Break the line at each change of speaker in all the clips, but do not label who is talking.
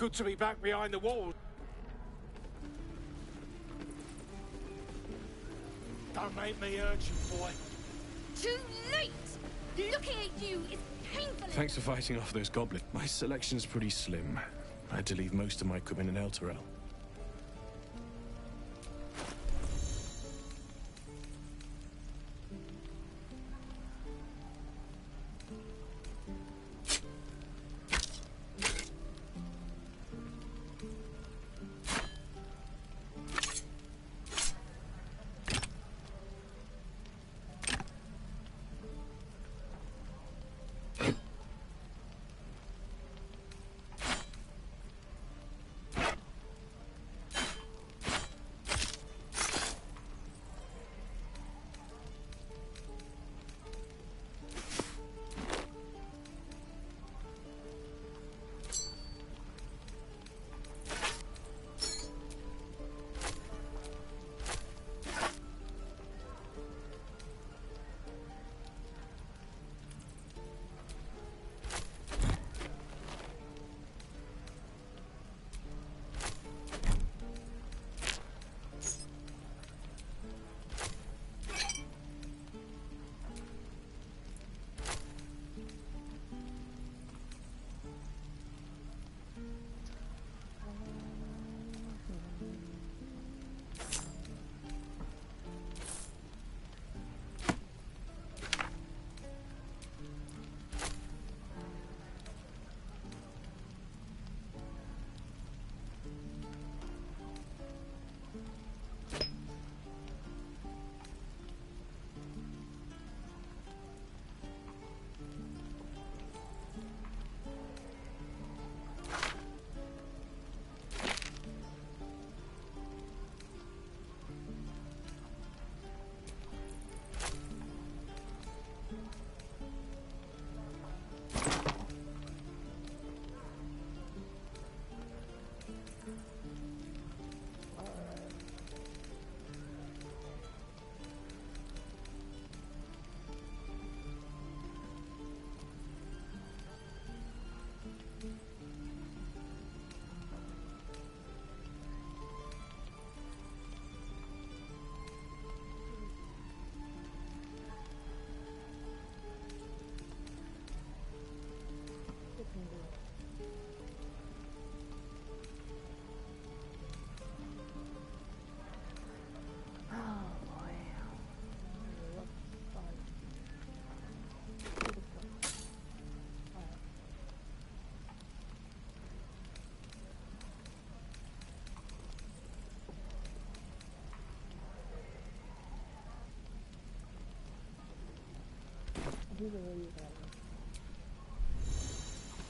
Good to be back behind the wall. Don't make me urge you, boy.
Too late! Looking at you is painful.
Thanks for fighting off those goblins. My selection's pretty slim. I had to leave most of my equipment in El Terrell.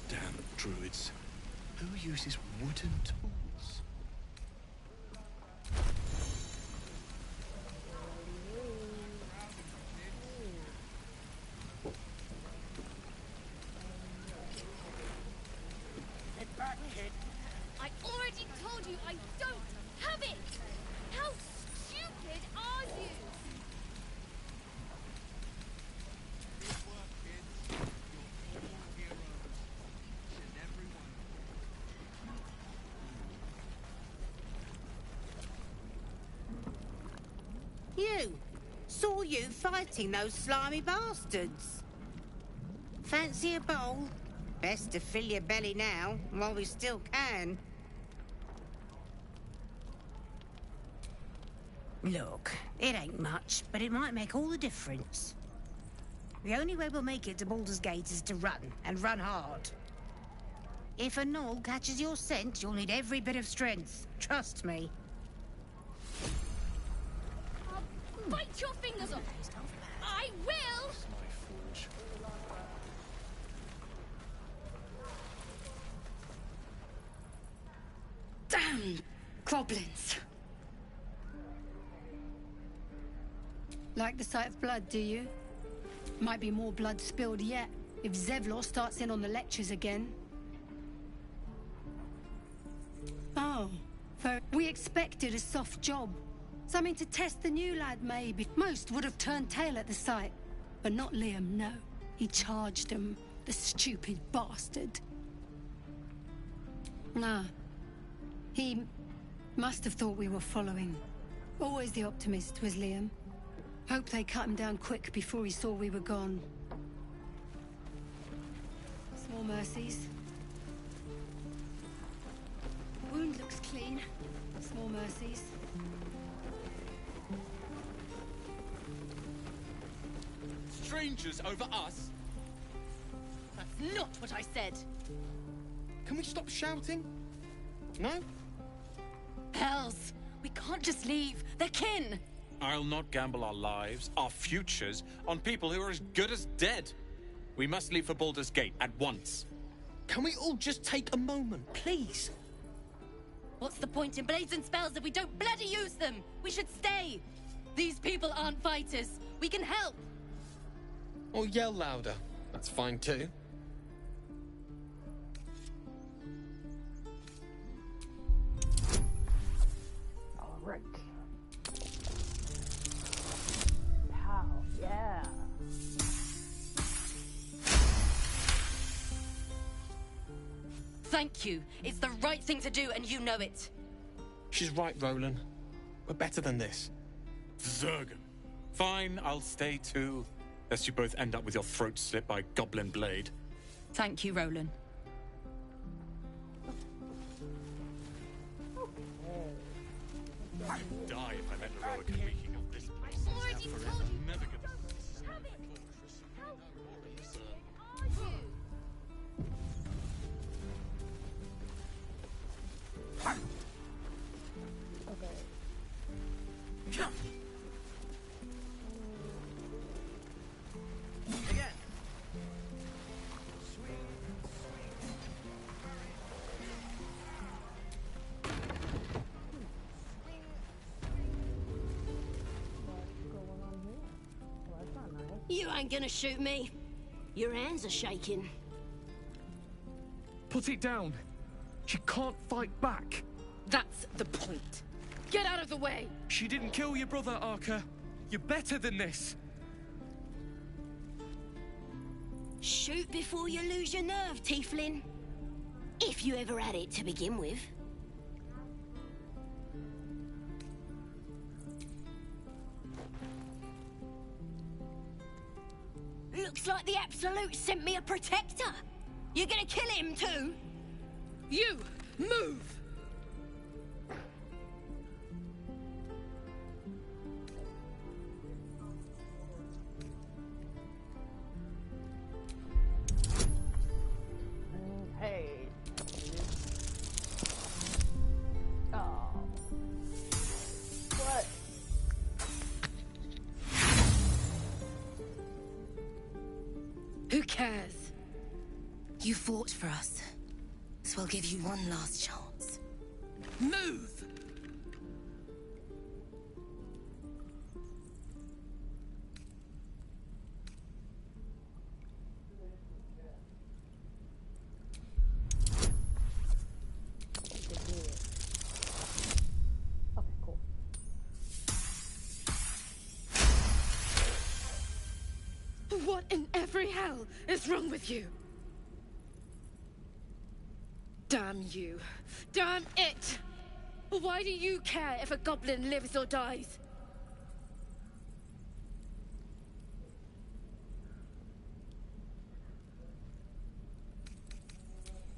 Damn druids. Who uses wooden tools?
Get back, kid.
I already told you I don't have it! How stupid are you?
You! Saw you fighting those slimy bastards. Fancy a bowl? Best to fill your belly now, while we still can. Look, it ain't much, but it might make all the difference. The only way we'll make it to Baldur's Gate is to run, and run hard. If a gnoll catches your scent, you'll need every bit of strength. Trust me.
I'll bite your fingers off! I will!
My forge.
Damn goblins! Like the sight of blood, do you? Might be more blood spilled yet, if Zevlor starts in on the lectures again. Oh, we expected a soft job. Something to test the new lad, maybe. Most would have turned tail at the sight. But not Liam, no. He charged them, the stupid bastard. Nah. He must have thought we were following. Always the optimist was Liam. Hope they cut him down quick before he saw we were gone. Small mercies. Wound looks clean. Small mercies.
Strangers over us?
That's not what I said.
Can we stop shouting? No?
Hells, we can't just leave. They're kin.
I'll not gamble our lives, our futures, on people who are as good as dead. We must leave for Baldur's Gate at once. Can we all just take a moment, please?
What's the point in blades and spells if we don't bloody use them? We should stay. These people aren't fighters. We can help.
Or yell louder. That's fine too.
All right. Pow, yeah.
Thank you. It's the right thing to do, and you know it.
She's right, Roland. We're better than this.
Zergan.
Fine, I'll stay too. Lest you both end up with your throat slit by Goblin Blade.
Thank you, Roland.
I'd die if I met heroic speaking of this place.
Already told you.
Never gonna...
Have it. How are you?
You ain't gonna shoot me. Your hands are shaking.
Put it down. She can't fight back.
That's the point. Get out of the way.
She didn't kill your brother, Arca. You're better than this.
Shoot before you lose your nerve, Tieflin. If you ever had it to begin with. Looks like the Absolute sent me a protector. You're gonna kill him too?
You move.
Hey. Oh. What?
Who cares?
You fought for us, so I'll give you one last chance.
Move!
Okay, cool.
What in every hell is wrong with you? Damn you. Damn it! Why do you care if a goblin lives or dies?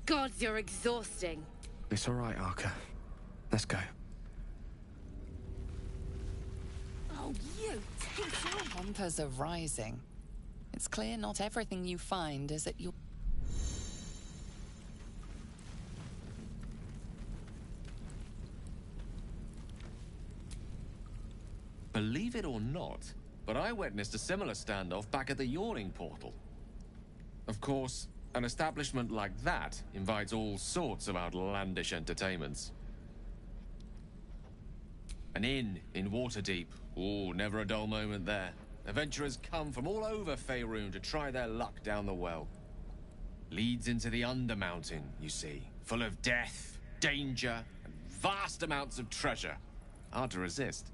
Gods, you're exhausting.
It's all right, Arca. Let's go.
Oh, you teacher!
Tempers are rising. It's clear not everything you find is at your...
Believe it or not, but I witnessed a similar standoff back at the Yawning Portal. Of course, an establishment like that invites all sorts of outlandish entertainments. An inn in Waterdeep. Ooh, never a dull moment there. Adventurers come from all over Faerun to try their luck down the well. Leads into the Undermountain, you see, full of death, danger, and vast amounts of treasure. Hard to resist.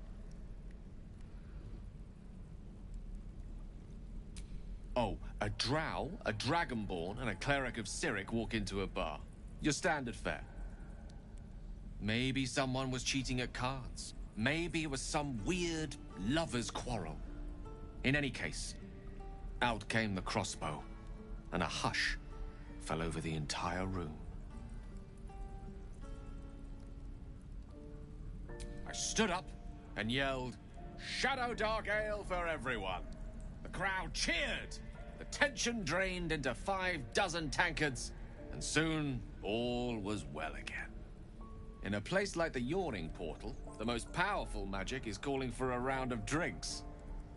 Oh, a drow, a dragonborn, and a cleric of Cyric walk into a bar. Your standard fare. Maybe someone was cheating at cards. Maybe it was some weird lover's quarrel. In any case, out came the crossbow, and a hush fell over the entire room. I stood up and yelled, "Shadow Dark Ale for everyone!" The crowd cheered. The tension drained into 6 tankards, and soon all was well again. In a place like the Yawning Portal, the most powerful magic is calling for a round of drinks.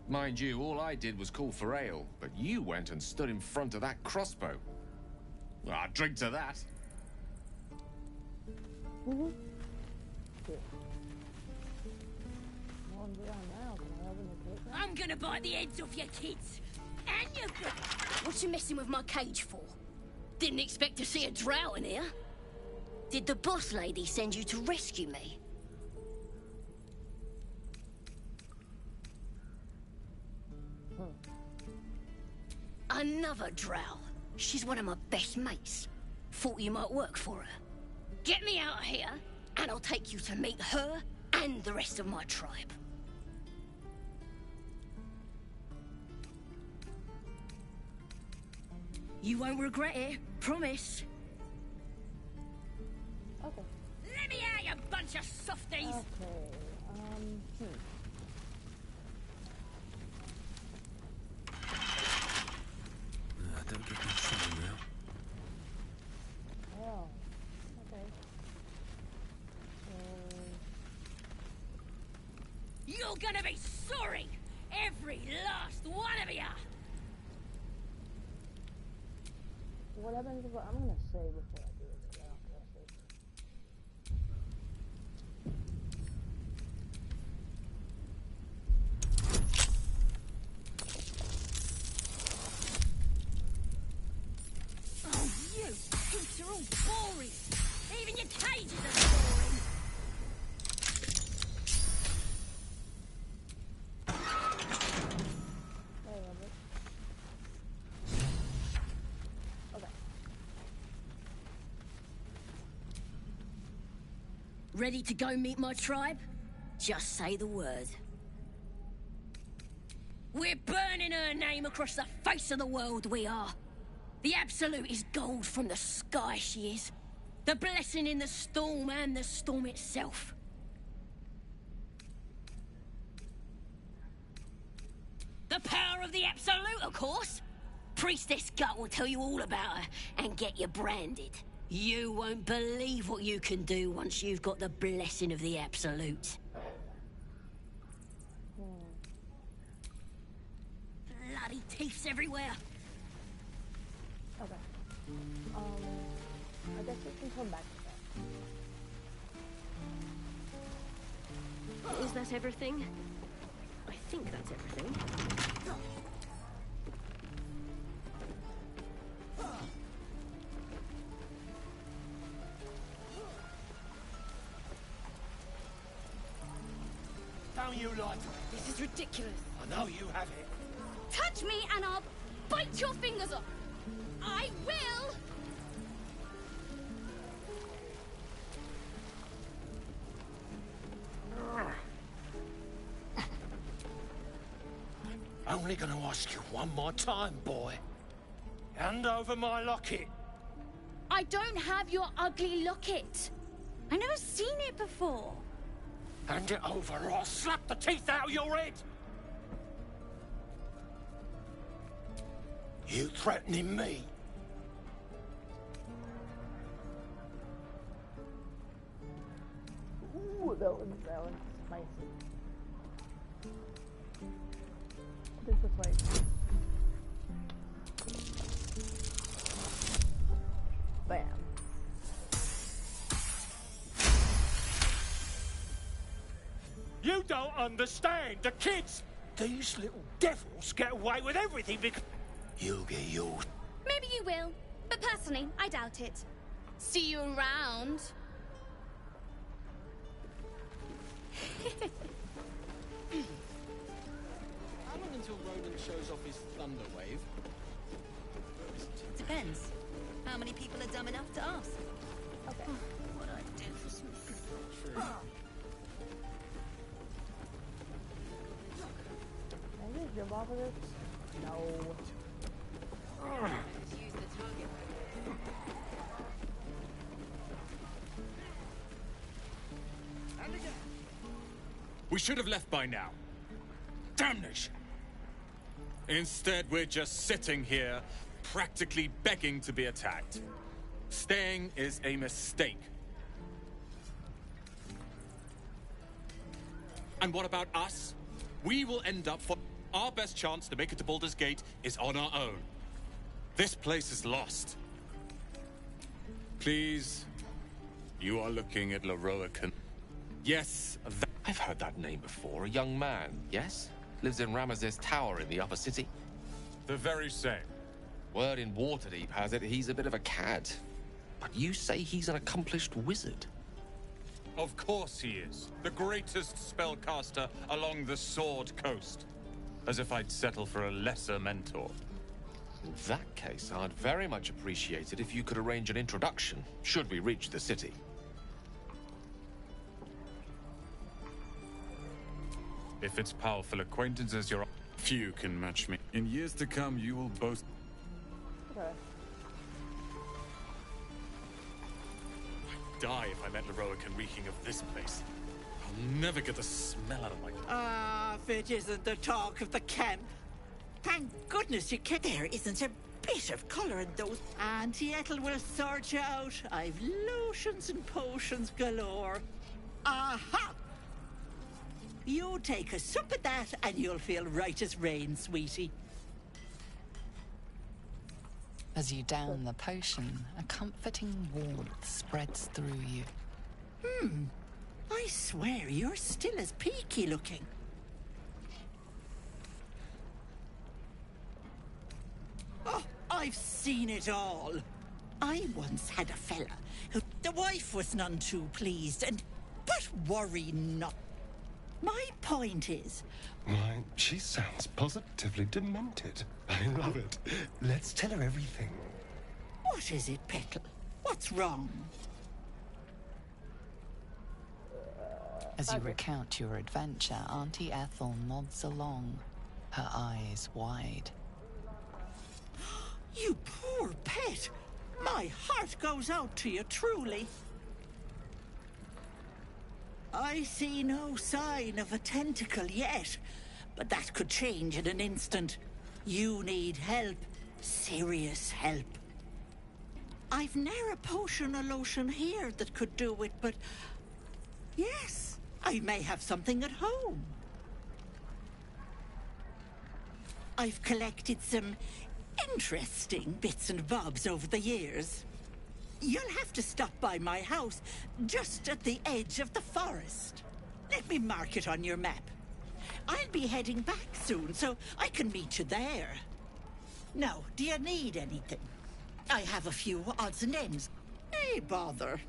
Mind you, all I did was call for ale, but you went and stood in front of that crossbow. Well, I'd drink to that.
Mm-hmm.
I'm gonna bite the heads off your kids. And your... What you messing with my cage for? Didn't expect to see a drow in here. Did the boss lady send you to rescue me? Another drow. She's one of my best mates. Thought you might work for her. Get me out of here, and I'll take you to meet her and the rest of my tribe. You won't regret it, promise.
Okay.
Let me out, you bunch of softies!
Okay,
Don't get me shooting now.
Oh, okay.
You're gonna be sorry! Every last one of you!
What happens if I'm gonna say before I do it? I don't care.
Oh, you kids are all boring! Even your cages are boring!
Hey, Robert. Okay.
Ready to go meet my tribe? Just say the word. We're burning her name across the face of the world, we are. The Absolute is gold from the sky, she is. The blessing in the storm and the storm itself. The power of the Absolute, of course. Priestess Gut will tell you all about her and get you branded. You won't believe what you can do once you've got the blessing of the Absolute. Bloody teeths everywhere.
Okay. I guess we can come back to that.
Is that everything? I think that's everything.
Don't you like it?
This is ridiculous.
I know you have it.
Touch me and I'll bite your fingers off. I will!
Only gonna ask you one more time, boy. Hand over my locket.
I don't have your ugly locket. I've never seen it before.
Hand it over or I'll slap the teeth out of your head. You threatening me?
Ooh, that was spicy. This is like... Bam.
You don't understand. The kids, these little devils get away with everything because... You'll get yours.
Maybe you will, but personally, I doubt it. See you around.
How long until Roland shows off his thunder wave?
Depends. How many people are dumb enough to ask?
Okay.
What I do for some...
I just jump off of this? No.
We should have left by now. Damnation! Instead, we're just sitting here, practically begging to be attacked. Staying is a mistake. And what about us? We will end up for our best chance to make it to Baldur's Gate is on our own. This place is lost. Please, you are looking at Leroican. Yes,
I've heard that name before. A young man, yes? Lives in Ramesses Tower in the upper city.
The very same.
Word in Waterdeep has it he's a bit of a cad. But you say he's an accomplished wizard.
Of course he is. The greatest spellcaster along the Sword Coast. As if I'd settle for a lesser mentor.
In that case, I'd very much appreciate it if you could arrange an introduction, should we reach the city.
If it's powerful acquaintances, you're... Few can match me. In years to come, you will both...
Okay.
I'd die if I met Leroican reeking of this place. I'll never get the smell out of my...
Ah, if it isn't the talk of the camp. Thank goodness you came. There isn't a bit of colour in those. Auntie Ethel will sort you out. I've lotions and potions galore. Aha! You take a sup of that and you'll feel right as rain, sweetie.
As you down the potion, a comforting warmth spreads through you.
I swear you're still as peaky looking. Oh, I've seen it all. I once had a fella who the wife was none too pleased but worry not. My point is...
Why, she sounds positively demented. I love it. Let's tell her everything.
What is it, Petal? What's wrong?
As you recount your adventure, Auntie Ethel nods along, her eyes wide.
You poor pet! My heart goes out to you, truly. I see no sign of a tentacle yet, but that could change in an instant. You need help. Serious help. I've ne'er a potion or lotion here that could do it, but... yes, I may have something at home. I've collected some interesting bits and bobs over the years. You'll have to stop by my house, just at the edge of the forest. Let me mark it on your map. I'll be heading back soon, so I can meet you there. Now, do you need anything? I have a few odds and ends. Hey, bother.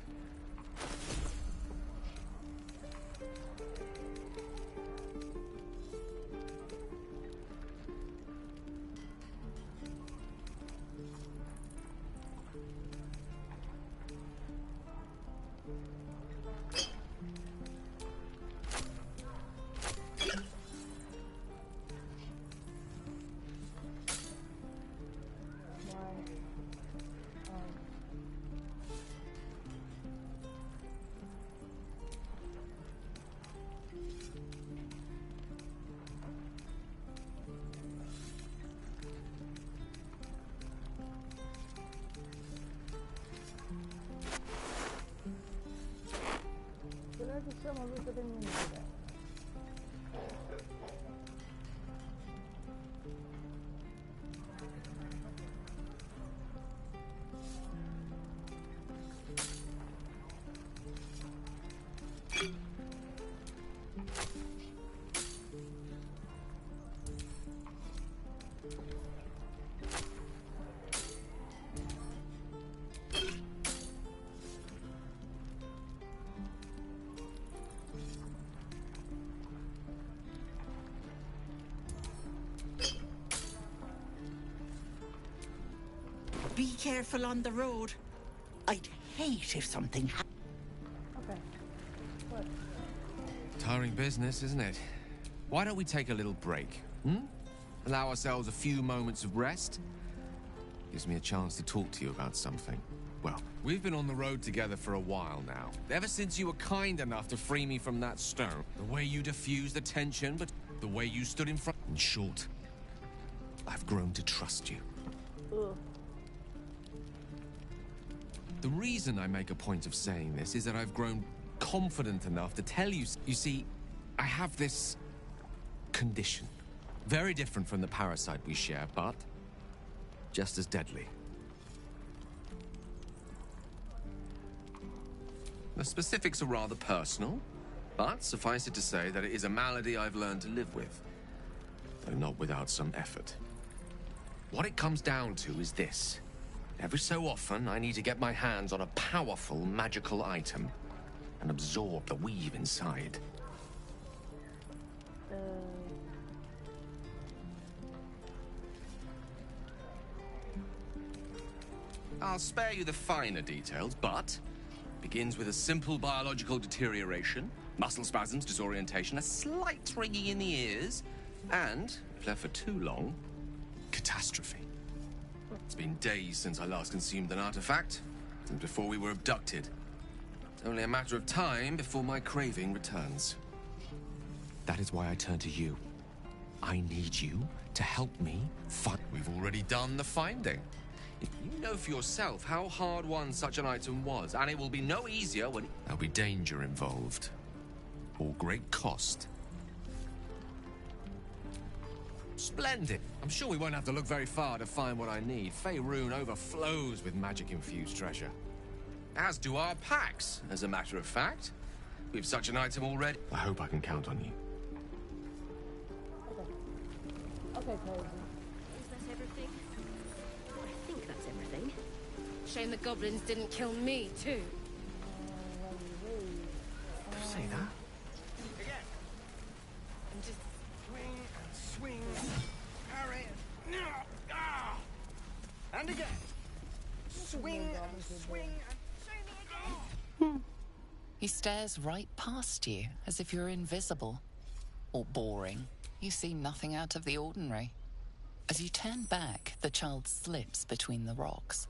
Be careful on the road. I'd hate if something happened.
Okay. What?
Tiring business, isn't it? Why don't we take a little break, hmm? Allow ourselves a few moments of rest? Gives me a chance to talk to you about something. Well, we've been on the road together for a while now. Ever since you were kind enough to free me from that stone. The way you diffused the tension, but the way you stood in front... In short, I've grown to trust you.
Ugh.
The reason I make a point of saying this is that I've grown confident enough to tell you... You see, I have this condition. Very different from the parasite we share, but just as deadly. The specifics are rather personal, but suffice it to say that it is a malady I've learned to live with, though not without some effort. What it comes down to is this. Every so often, I need to get my hands on a powerful magical item and absorb the weave inside. I'll spare you the finer details, but begins with a simple biological deterioration, muscle spasms, disorientation, a slight ringing in the ears, and, if left for too long, catastrophe. It's been days since I last consumed an artifact, since before we were abducted. It's only a matter of time before my craving returns. That is why I turn to you. I need you to help me find... We've already done the finding. You know for yourself how hard won such an item was, and it will be no easier when... There'll be danger involved, or great cost. Splendid. I'm sure we won't have to look very far to find what I need. Faerun overflows with magic-infused treasure. As do our packs, as a matter of fact. We've such an item already. I hope I can count on you.
Okay, crazy.
Is that everything? I think that's everything. Shame the goblins didn't kill me, too.
Say that?
Again. And just swing and swing. Parry. Ah! And again. Swing and swing and
He stares right past you, as if you're invisible. Or boring. You see nothing out of the ordinary. As you turn back, the child slips between the rocks.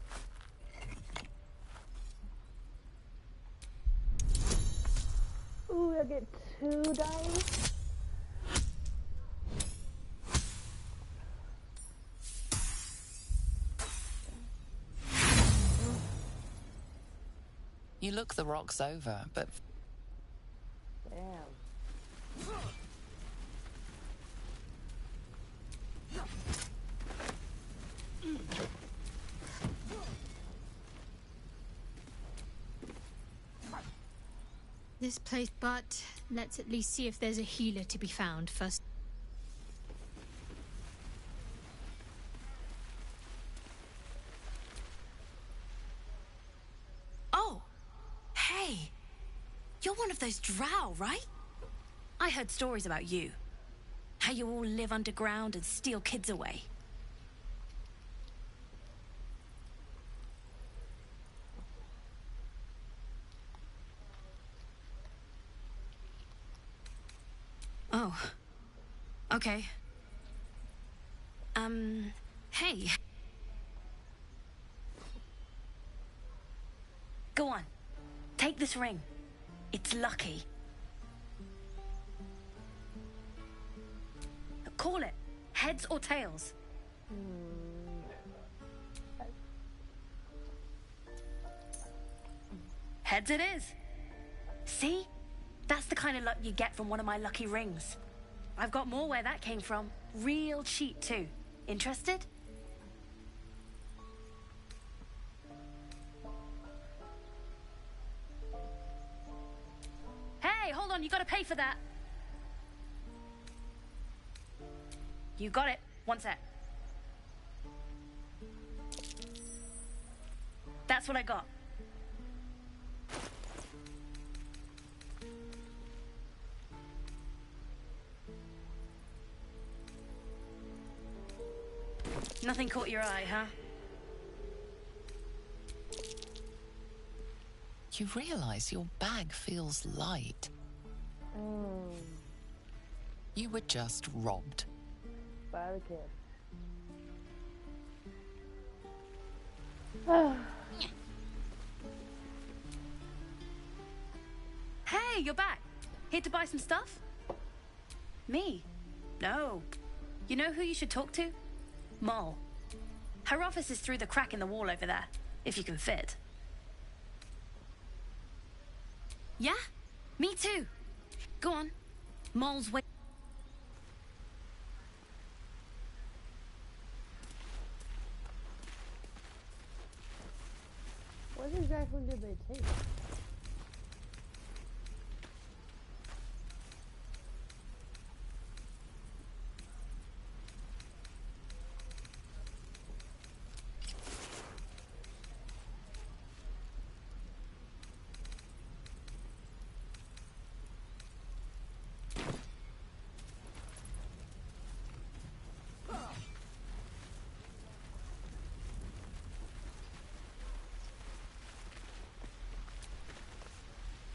Ooh, I get 2 dice.
You look the rocks over, but...
Damn.
This place, but let's at least see if there's a healer to be found first.
Oh! Hey! You're one of those drow, right? I heard stories about you. How you all live underground and steal kids away. Oh. Okay. Hey. Go on. Take this ring. It's lucky. Call it. Heads or tails? Heads it is. See? That's the kind of luck you get from one of my lucky rings. I've got more where that came from. Real cheap, too. Interested? Hey, hold on, you gotta pay for that. You got it. One sec. That's what I got. Nothing caught your eye, huh?
You realize your bag feels light. You were just robbed.
By the kid.
Hey, you're back. Here to buy some stuff? Me? No. You know who you should talk to? Moll. Her office is through the crack in the wall over there, if you can fit. Yeah? Me too. Go on. Moll's wait.
What exactly did they take?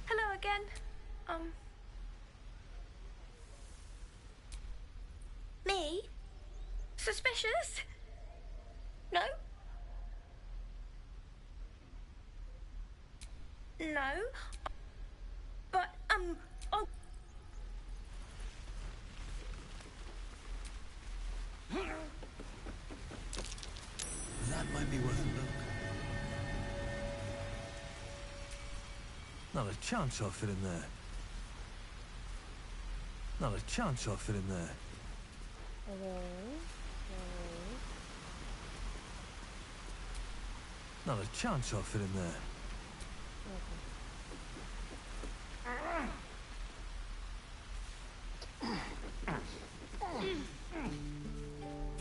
Hello again. Me? Suspicious? No? No? But, oh.
That might be worth a look. Not a chance I'll fit in there. Not a chance I'll fit in there. Not a chance I'll fit in there.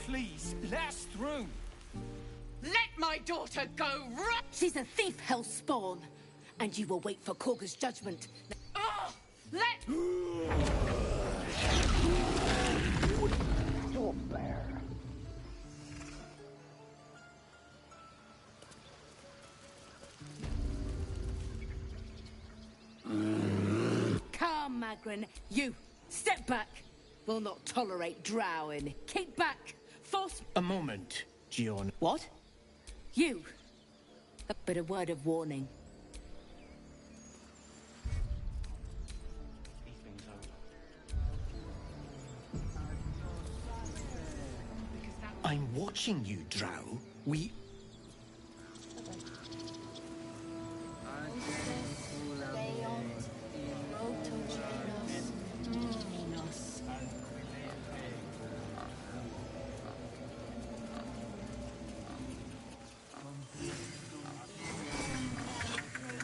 Please, let us through.
Let my daughter go right. She's a thief, hellspawn. And you will wait for Korga's judgment. Oh,
You're bear.
Come, Magrin. You, step back. We'll not tolerate drowning. Keep back. Force...
A moment, Gion.
What? You. But a word of warning.
I'm watching you, Drow. We...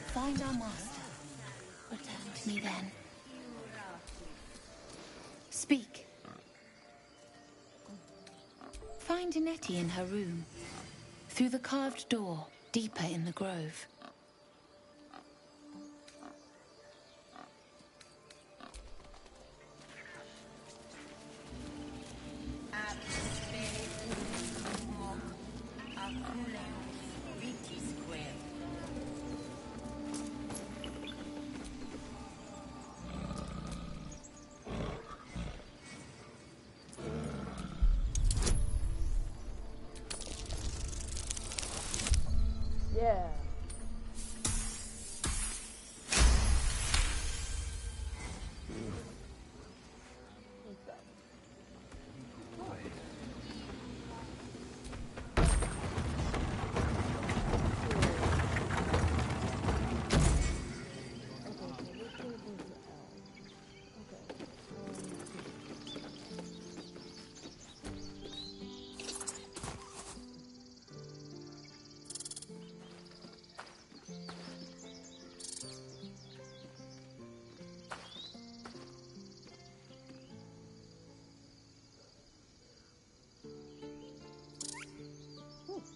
Find our master. Return to me then. Speak. Find Nettie in her room. Through the carved door, deeper in the grove.
Yeah.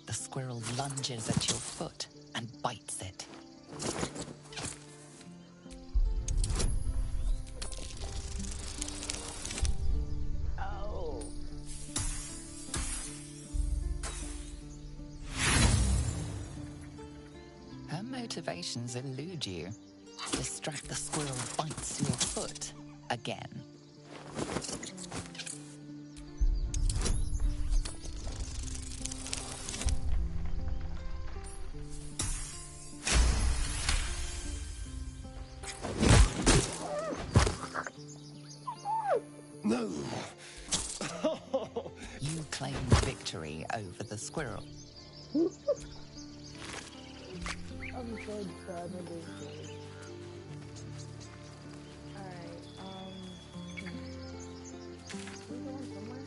The squirrel lunges at your foot and bites it.
Oh.
Her motivations elude you. Distract the squirrel bites your foot again.
No!
You claim victory over the squirrel.
I'm so done with this game. Alright, can we go on somewhere?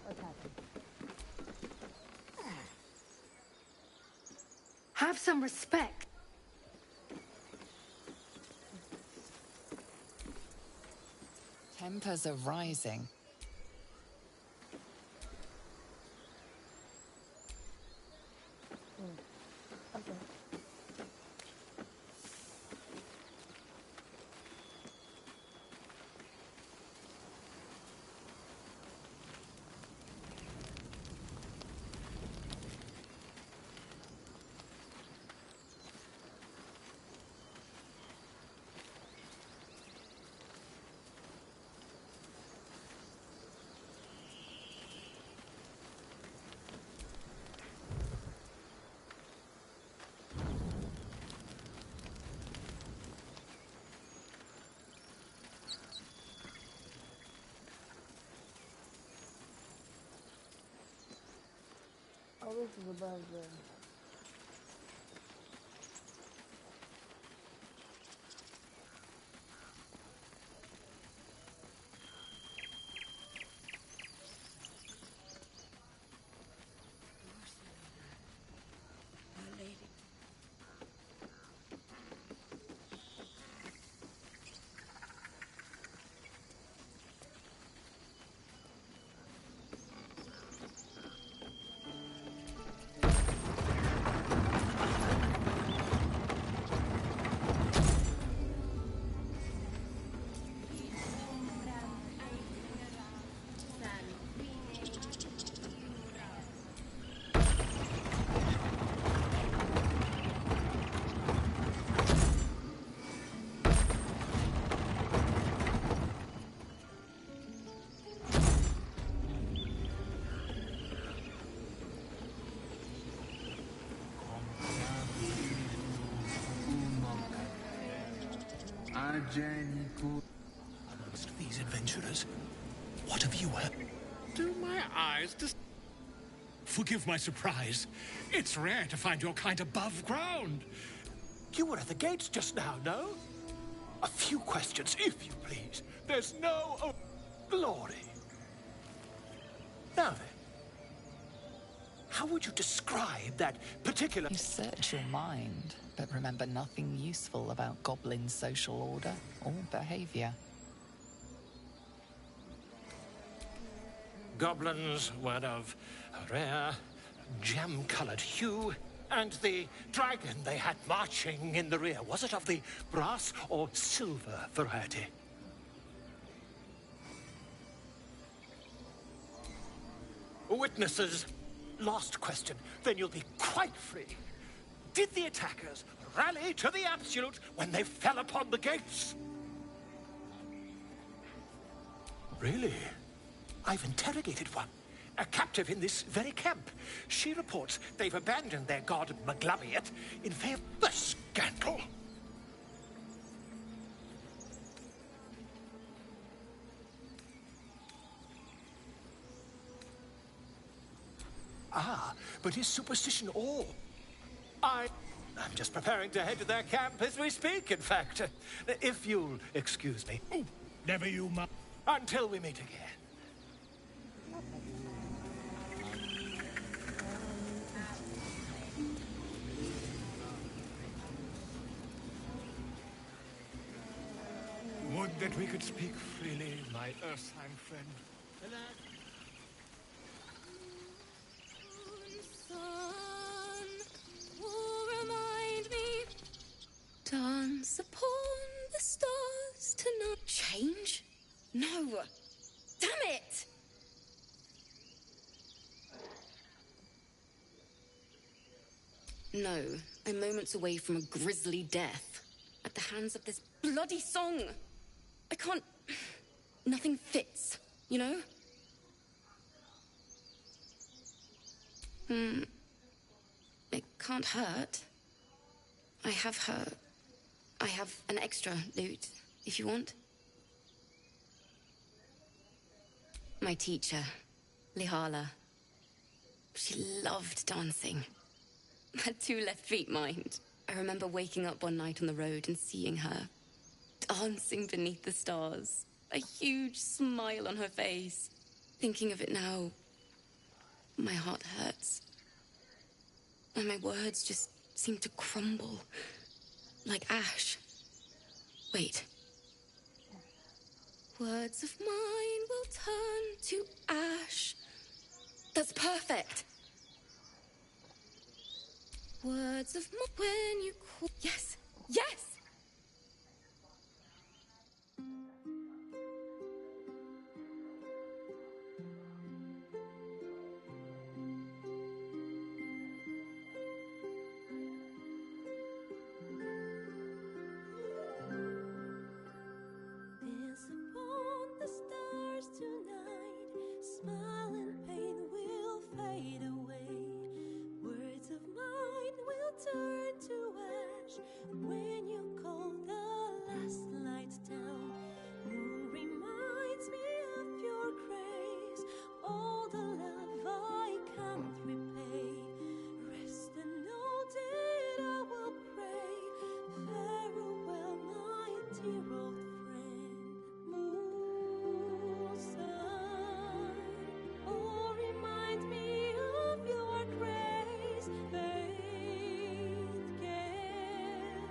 What's happening?
Have some respect.
Tempers are rising.
Okay. Oh, this is above the...
Amongst these adventurers, what have you heard?
Do my eyes just... Forgive my surprise. It's rare to find your kind above ground.
You were at the gates just now, no? A few questions, if you please. There's no glory. Now then, how would you describe that particular...
You search your mind, but remember nothing useful about goblin social order or behavior.
Goblins were of a rare, jam-colored hue, and the dragon they had marching in the rear, was it of the brass or silver variety? Witnesses, last question, then you'll be quite free. Did the attackers rally to the absolute when they fell upon the gates? Really? I've interrogated one, a captive in this very camp. She reports they've abandoned their god Maglabiet in favor of the scandal. Ah, but is superstition all? I'm just preparing to head to their camp as we speak, in fact. If you'll excuse me.
Oh, never you mind.
Until we meet again.
Would that we could speak freely, my Earthheim friend.
Sun, will remind me. Dance upon the stars tonight. Change? No. Damn it! No, I'm moments away from a grisly death. At the hands of this bloody song. I can't... Nothing fits, you know? It can't hurt. I have an extra loot, if you want. My teacher, Lihala. She loved dancing. Had 2 left feet, mind. I remember waking up one night on the road and seeing her dancing beneath the stars. A huge smile on her face. Thinking of it now, my heart hurts. And my words just seem to crumble. Like ash. Wait. Words of mine will turn to ash. That's perfect. Words of mine when you call. Yes! Yes!
Dance upon the stars tonight. Smile and pain will fade away. Words of mine will turn to ash when you call the last light down. Moon reminds me of your grace. All the love I can't repay. Rest and know that I will pray. Farewell, my dear old friend. Moon, sun, oh, remind me of your grace. Faith, care,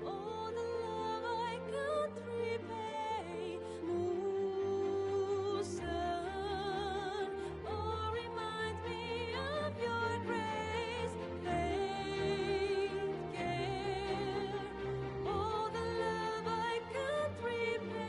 all the love I can't repay. Moon, sun, oh, remind me of your grace. Faith, care, all the love I can't repay.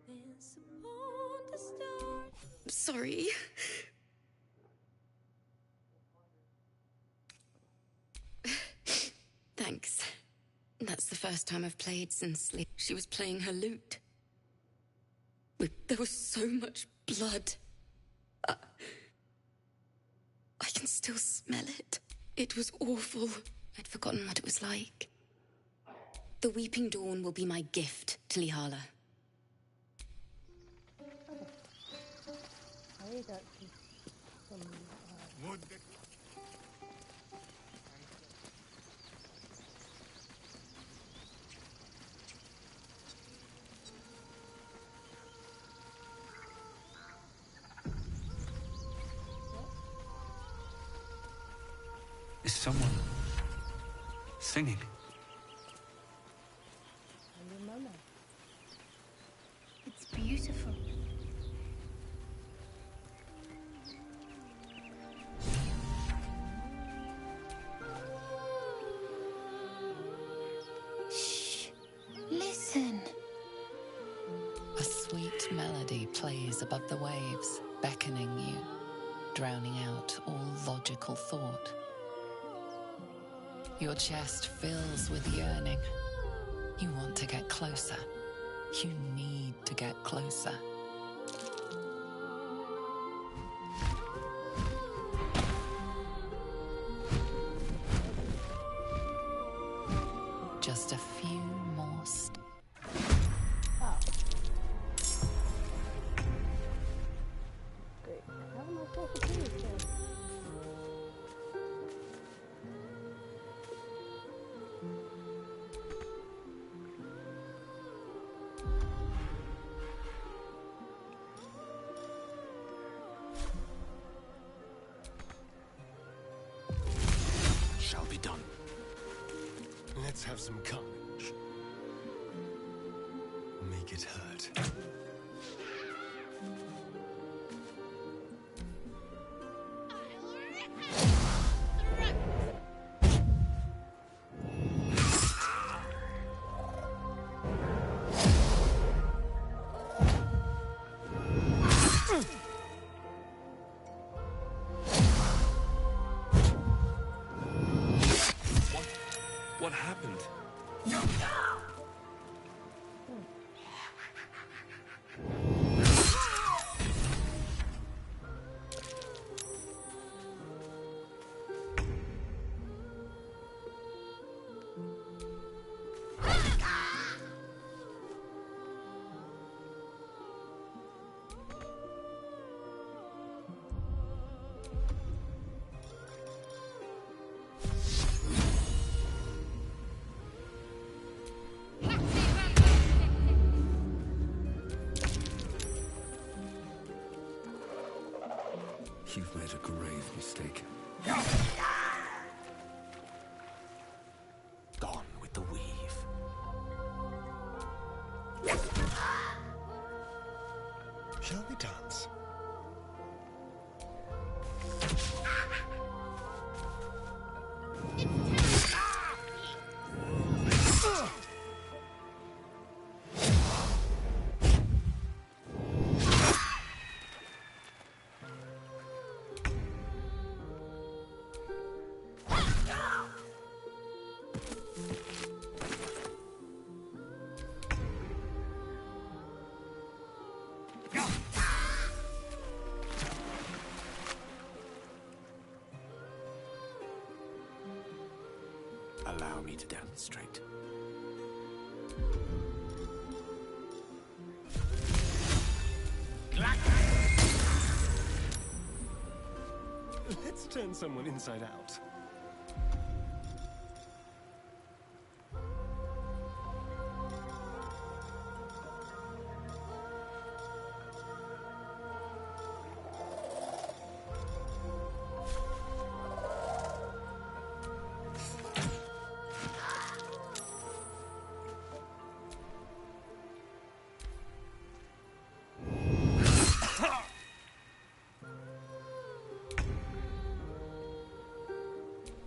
Dance upon the stars.
Sorry. Thanks. That's the first time I've played since she was playing her lute. There was so much blood. I can still smell it. It was awful. I'd forgotten what it was like. The Weeping Dawn will be my gift to Lihala.
I need actually some.
Is someone singing?
And your mama.
It's beautiful.
Shh. Listen.
A sweet melody plays above the waves, beckoning you, drowning out all logical thought. Your chest fills with yearning. You want to get closer. You need to get closer. Just a few more
Oh. Great. How am I supposed to do this then?
Shall be done. Let's have some carnage. Make it hurt.
What happened?
You've made a grave mistake.
Gone with the weave. Shall we dance? Allow me to demonstrate. Let's turn someone inside out.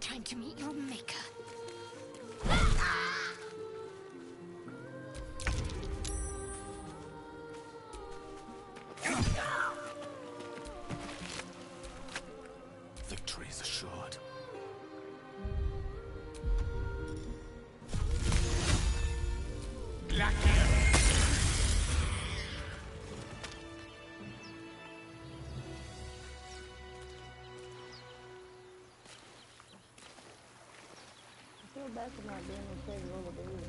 Time to meet your maker.
Victory is assured.
I feel bad for not being able to play roller baby.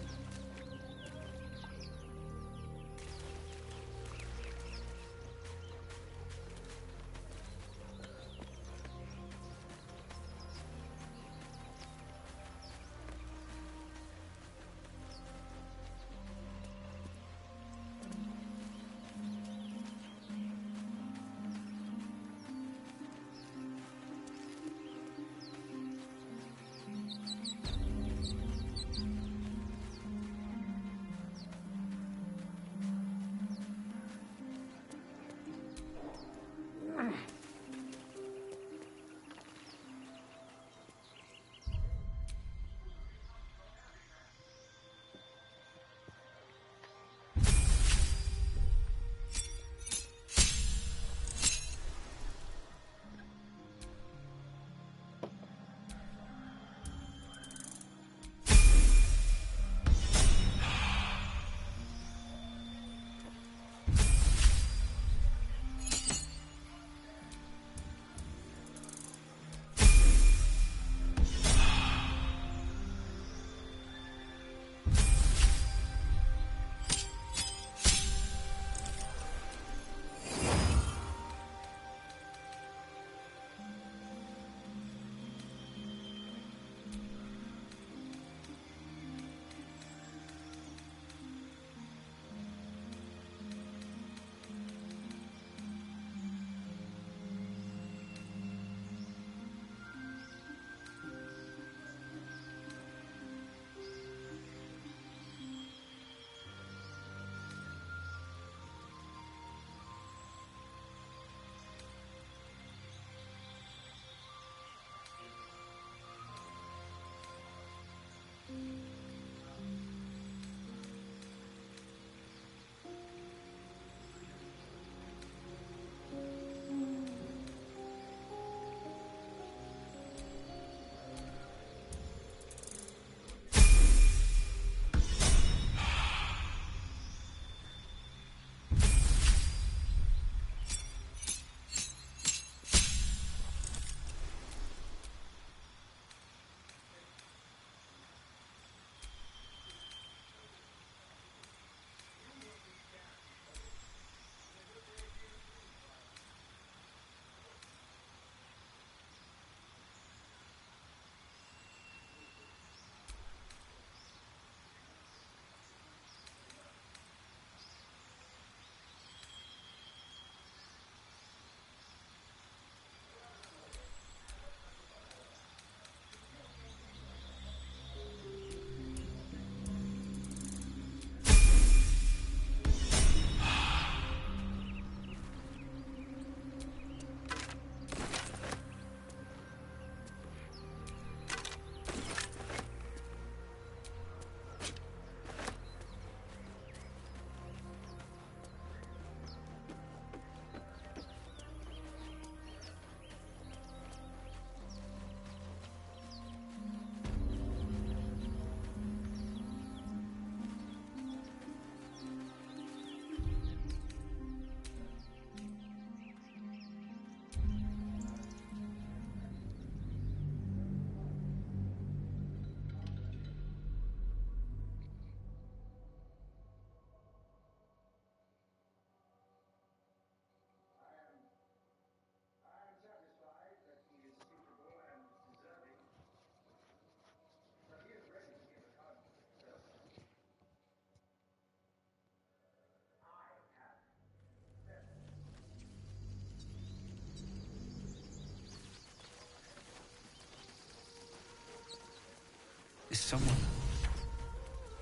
someone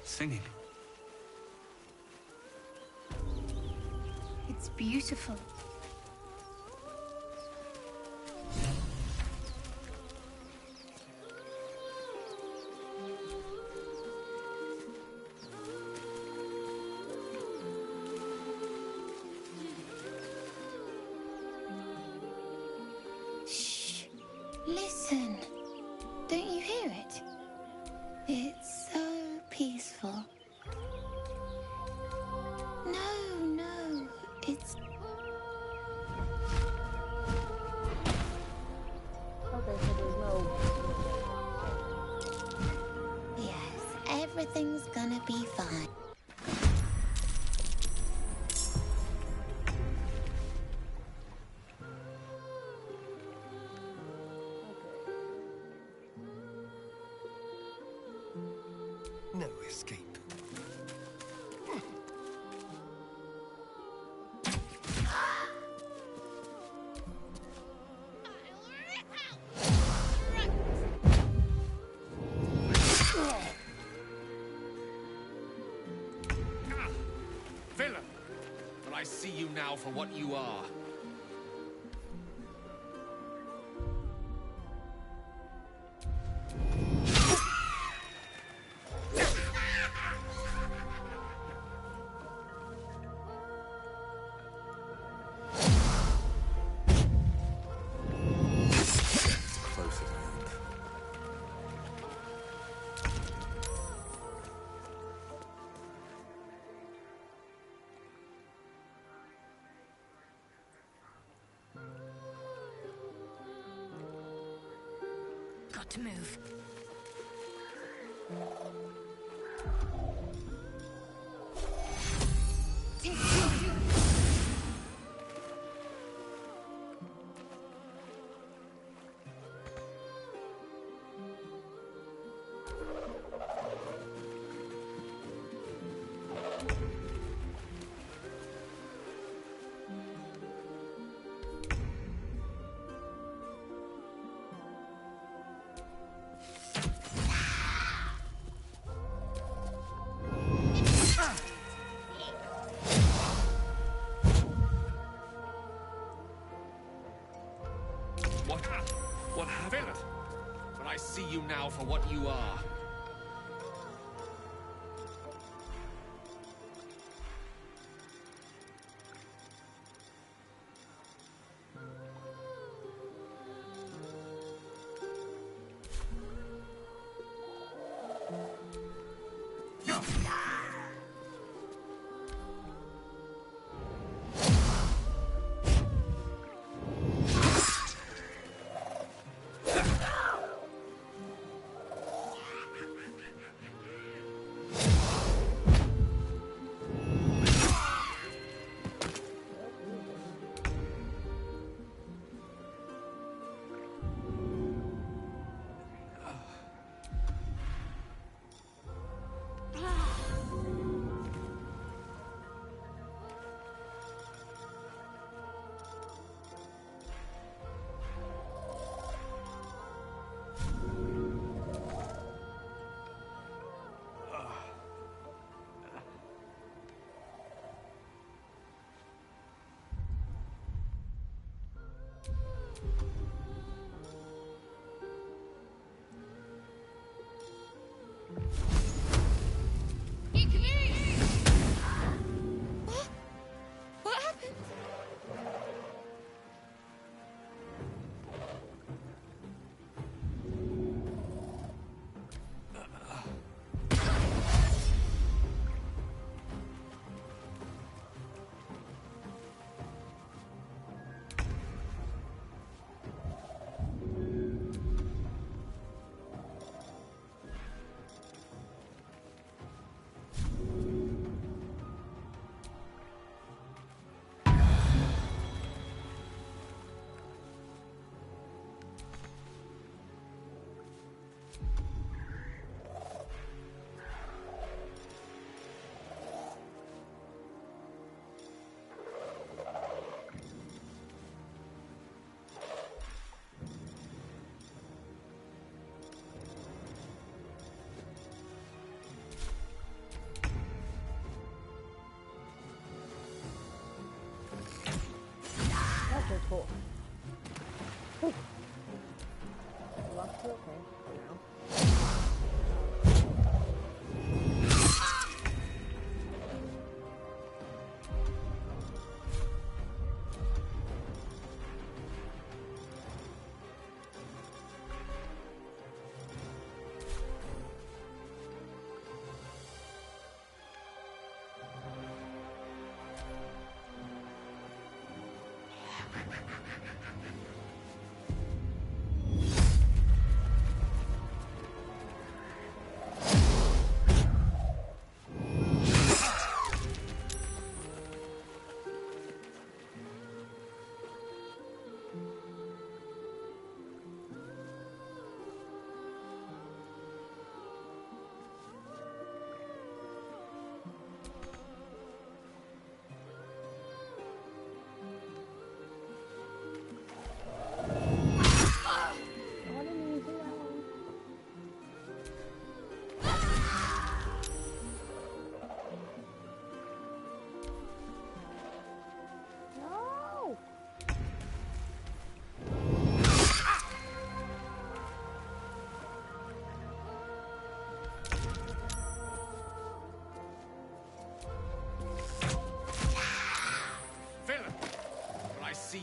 singing.
It's beautiful.
Shh. Listen. Don't you hear it? It's so peaceful. No, it's...
Okay, so there's no...
Yes, everything's gonna be fine.
No escape.
Villain! But I see you now for what you are.
Closer than I hoped.
Got to move.
What happened? But I see you now for what you are.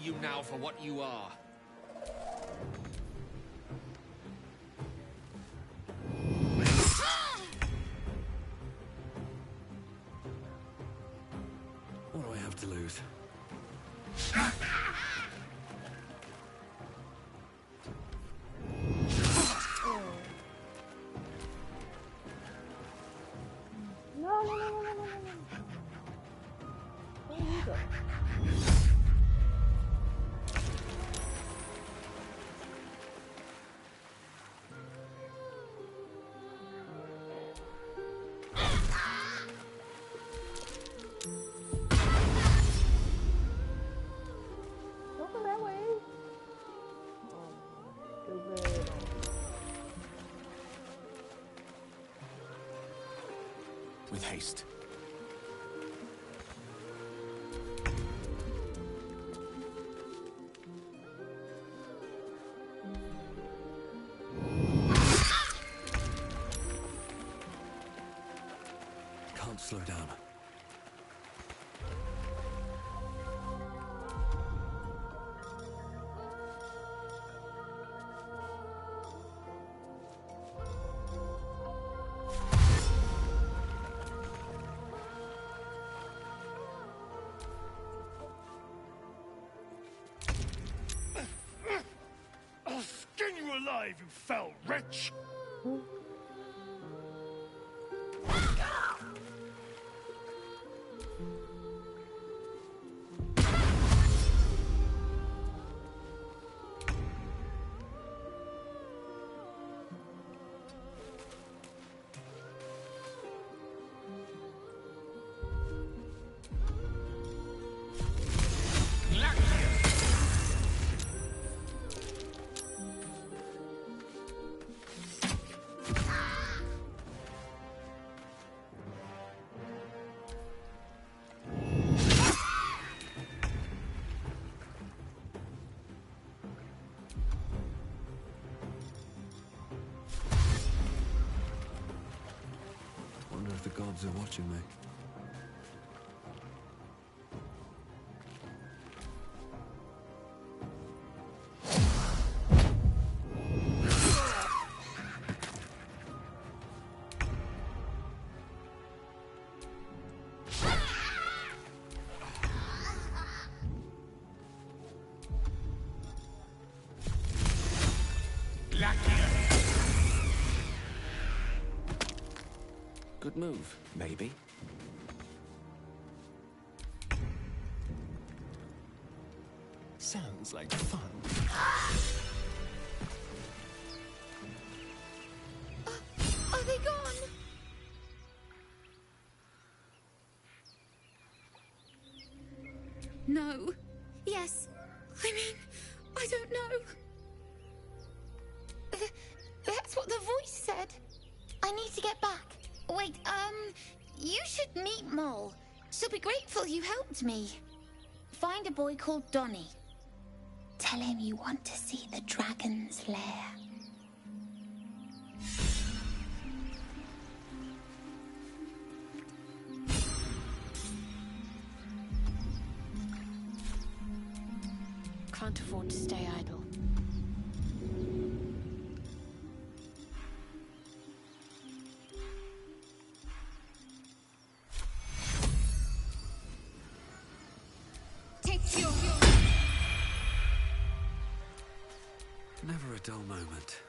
you now for what you are.
What do I have to lose?
No, no, no, no, no, no, no. Don't use it. Don't go that way. Oh, stupid.
With haste.
Can't slow down.
I'll skin you alive, you foul wretch!
Wonder if the gods are watching me. Good move, maybe.
Sounds like fun.
Are they gone? No. Yes. I mean, I don't know. That's what the voice said. I need to get back. Wait, you should meet Moll. She'll be grateful you helped me. Find a boy called Donnie. Tell him you want to see the dragon's lair.
Can't afford to stay idle.
Never a dull moment.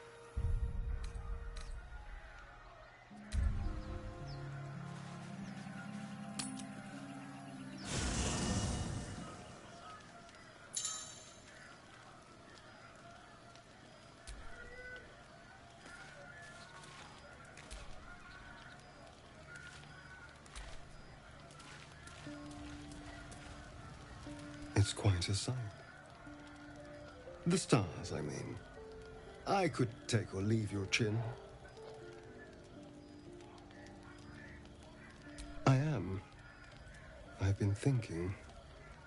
It's quite a sight. The stars, I mean. I could take or leave your chin. I am. I've been thinking,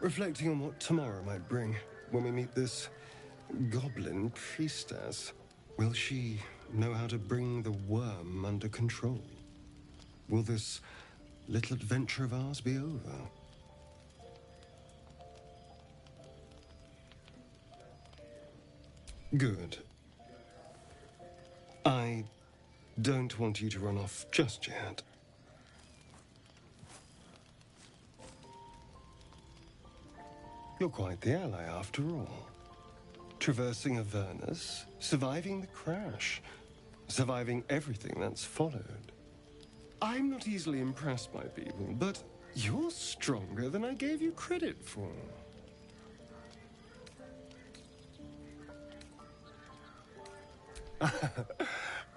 reflecting on what tomorrow might bring when we meet this goblin priestess. Will she know how to bring the worm under control? Will this little adventure of ours be over? Good. I don't want you to run off just yet. You're quite the ally, after all. Traversing Avernus, surviving the crash, surviving everything that's followed. I'm not easily impressed by people, but you're stronger than I gave you credit for.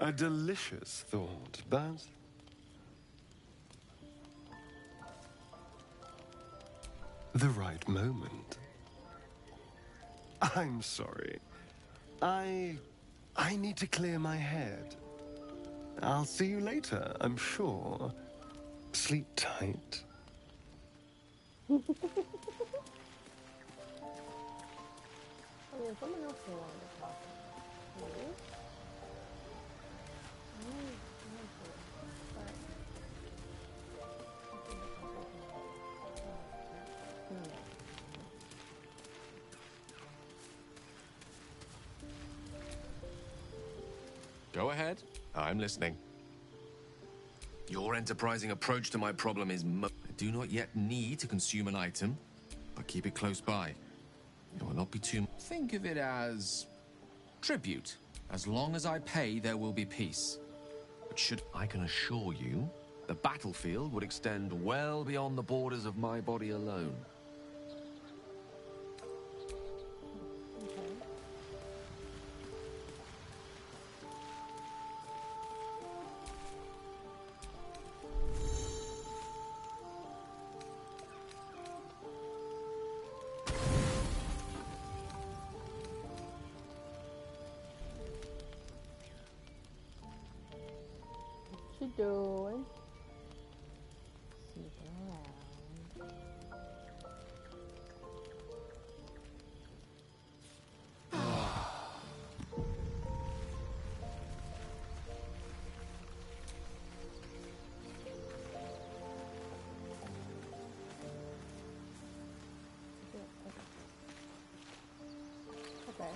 A delicious thought, but... the right moment. I'm sorry. I need to clear my head. I'll see you later, I'm sure. Sleep tight.
I mean, someone else will want to talk. Maybe?
Go ahead. I'm listening. Your enterprising approach to my problem is I do not yet need to consume an item, but keep it close by. It will not be too... Think of it as... tribute. As long as I pay, there will be peace. But I can assure you, the battlefield would extend well beyond the borders of my body alone.
What you doing? Sneaking around. Okay.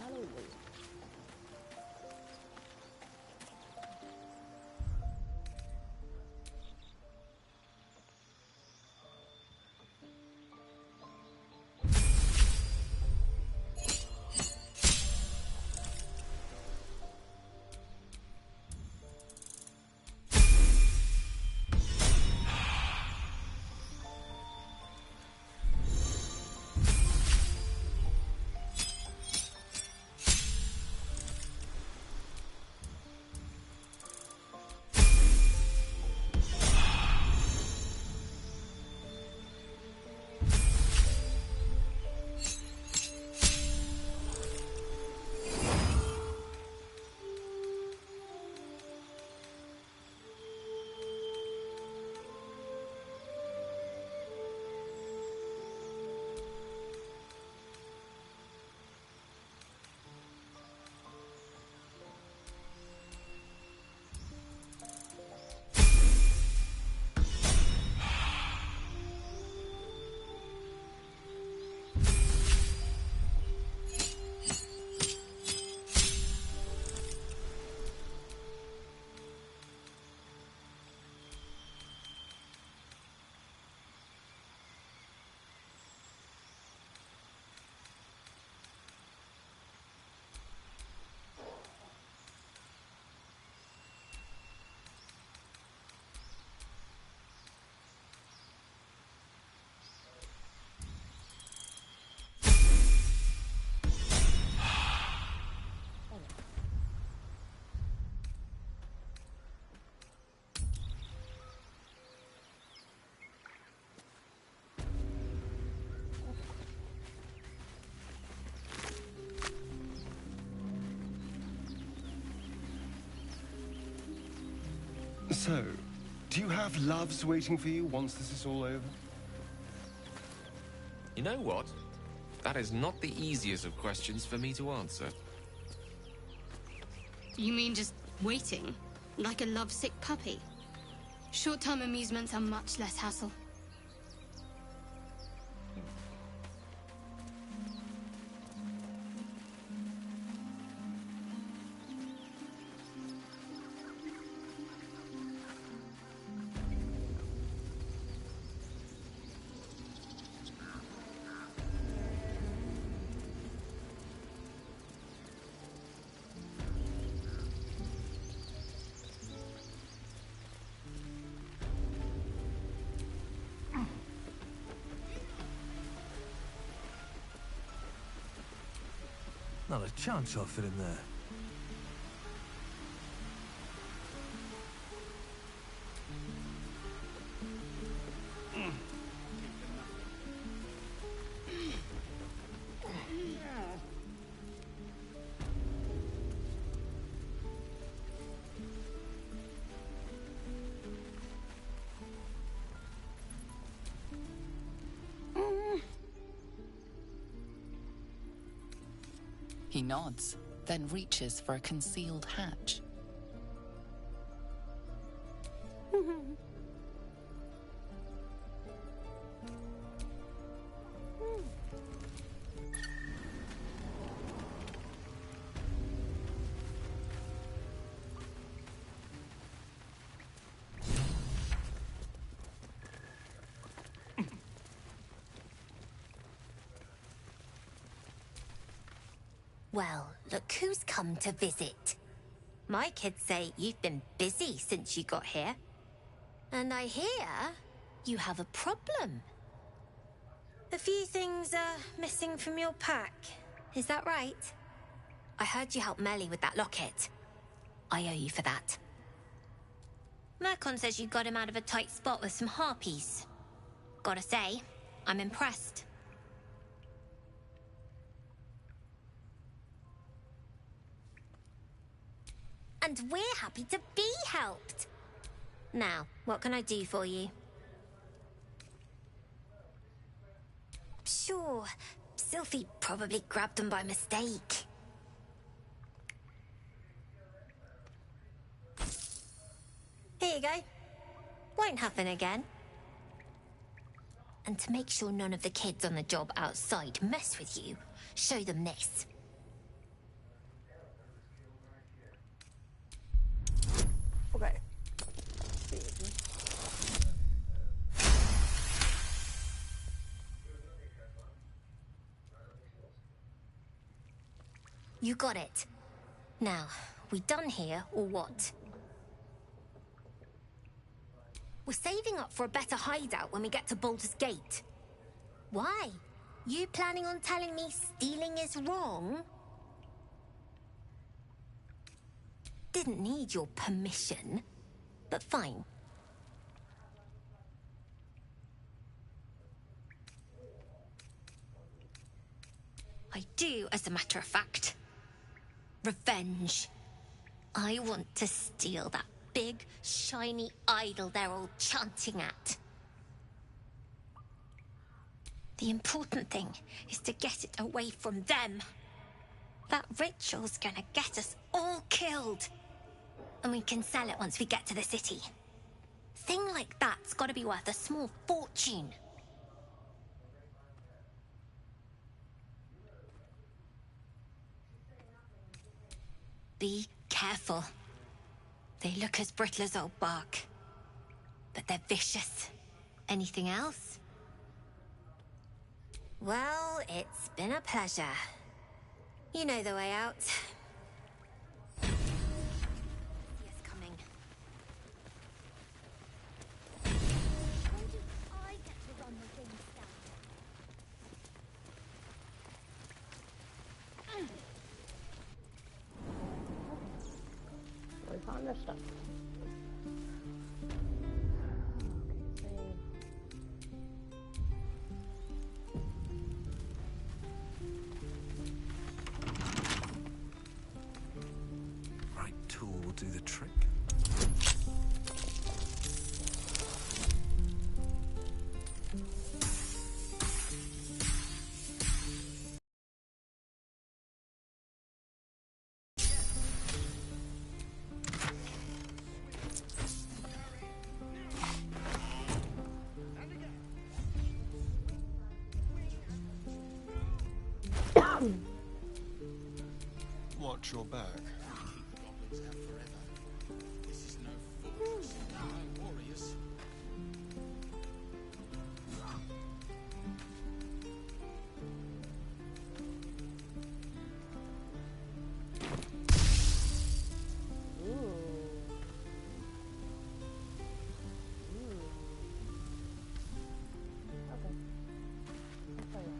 How do we leave?
So, do you have loves waiting for you once this is all over?
You know what? That is not the easiest of questions for me to answer.
You mean just waiting? Like a lovesick puppy? Short-term amusements are much less hassle.
Not a chance I'll fit in there.
He nods, then reaches for a concealed hatch.
Well, look who's come to visit. My kids say you've been busy since you got here. And I hear you have a problem. A few things are missing from your pack. Is that right? I heard you helped Melly with that locket. I owe you for that. Mercon says you got him out of a tight spot with some harpies. Gotta say, I'm impressed. And we're happy to be helped. Now, what can I do for you? Sure, Sylphie probably grabbed them by mistake. Here you go. Won't happen again. And to make sure none of the kids on the job outside mess with you, show them this.
Okay.
You got it. Now, we done here, or what? We're saving up for a better hideout when we get to Baldur's Gate. Why? You planning on telling me stealing is wrong? Didn't need your permission, but fine. I do, as a matter of fact. Revenge. I want to steal that big, shiny idol they're all chanting at. The important thing is to get it away from them. That ritual's gonna get us all killed. And we can sell it once we get to the city. Thing like that's gotta be worth a small fortune. Be careful. They look as brittle as old bark. But they're vicious. Anything else? Well, it's been a pleasure. You know the way out. Yes, coming.
When do I get to run the thing
We found this stuff.
Right tool will do the trick.
Watch your back.
This is no fortress. No warriors.
Okay. I'll tell you.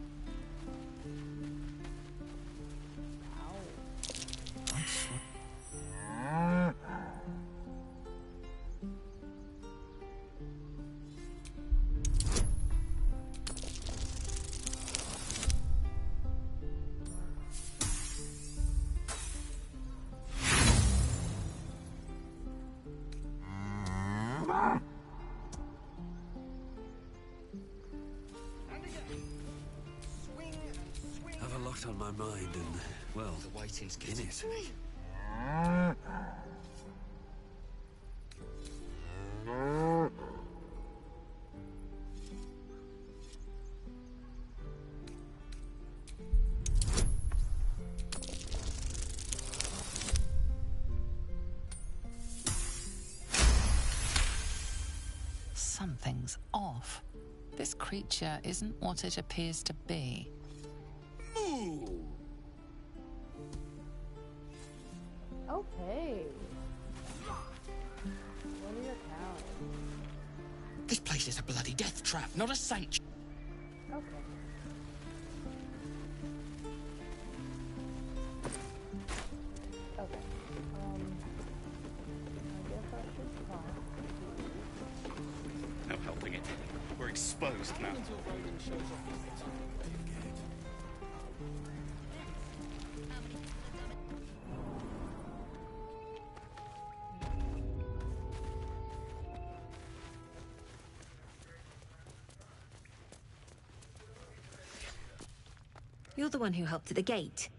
lot on my mind and, well,
the waiting's
in
getting
it.
to me.
Something's off. This creature isn't what it appears to be.
Okay. What are your cows?
This place is a bloody death trap, not a sanctuary.
Okay. Okay. I guess I should talk.
No helping it. We're exposed now.
You're the one who helped at the gate.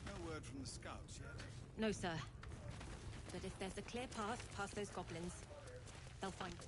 No word from the scouts yet.
No, sir. But if there's a clear path past those goblins, they'll find it.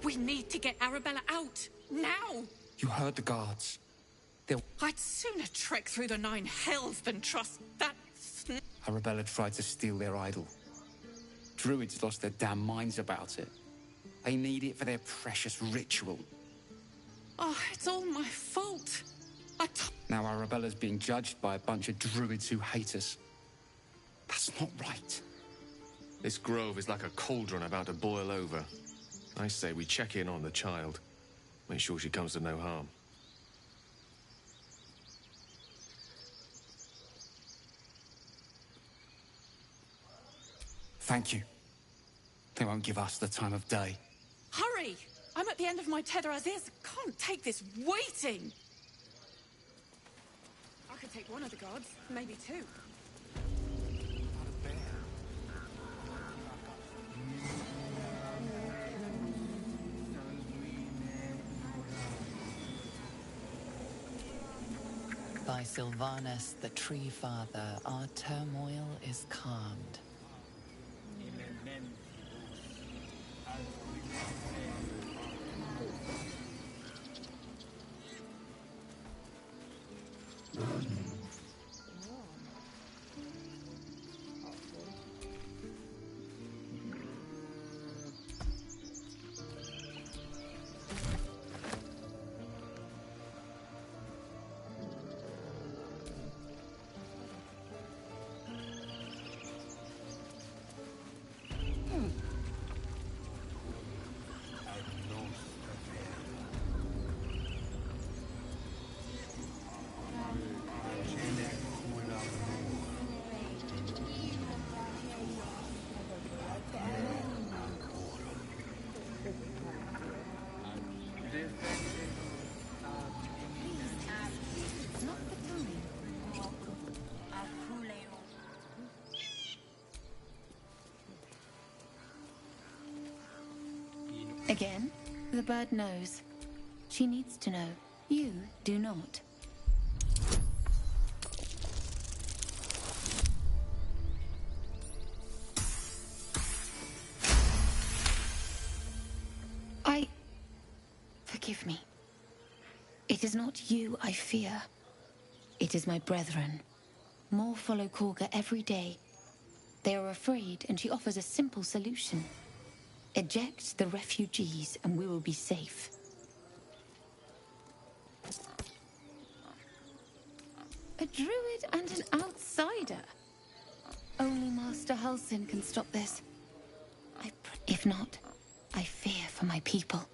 We need to get Arabella out, now!
You heard the guards.
I'd sooner trek through the 9 hells than trust that
Arabella tried to steal their idol. Druids lost their damn minds about it. They need it for their precious ritual.
Oh, it's all my fault.
Now Arabella's being judged by a bunch of druids who hate us. That's not right.
This grove is like a cauldron about to boil over. I say we check in on the child. Make sure she comes to no harm.
Thank you. They won't give us the time of day.
Hurry! I'm at the end of my tether as is. Can't take this waiting. I could take one of the guards, maybe 2.
By Sylvanus, the Tree Father, our turmoil is calmed.
Again, the bird knows. She needs to know. You do not. forgive me. It is not you I fear. It is my brethren. More follow Korga every day. They are afraid, and she offers a simple solution. Eject the refugees, and we will be safe. A druid and an outsider? Only Master Halsin can stop this. If not, I fear for my people.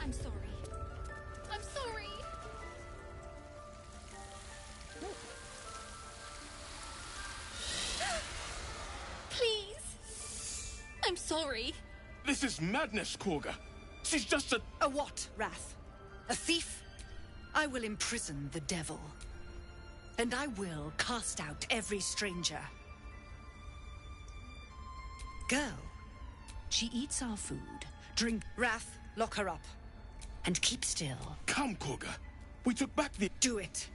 I'm sorry. I'm sorry. Please. I'm sorry.
This is madness, Korga. She's just a...
A what, Wrath? A thief? I will imprison the devil. And I will cast out every stranger. Girl, she eats our food. Drink. Wrath, lock her up. And keep still.
Come, Korga. We took back the...
Do it.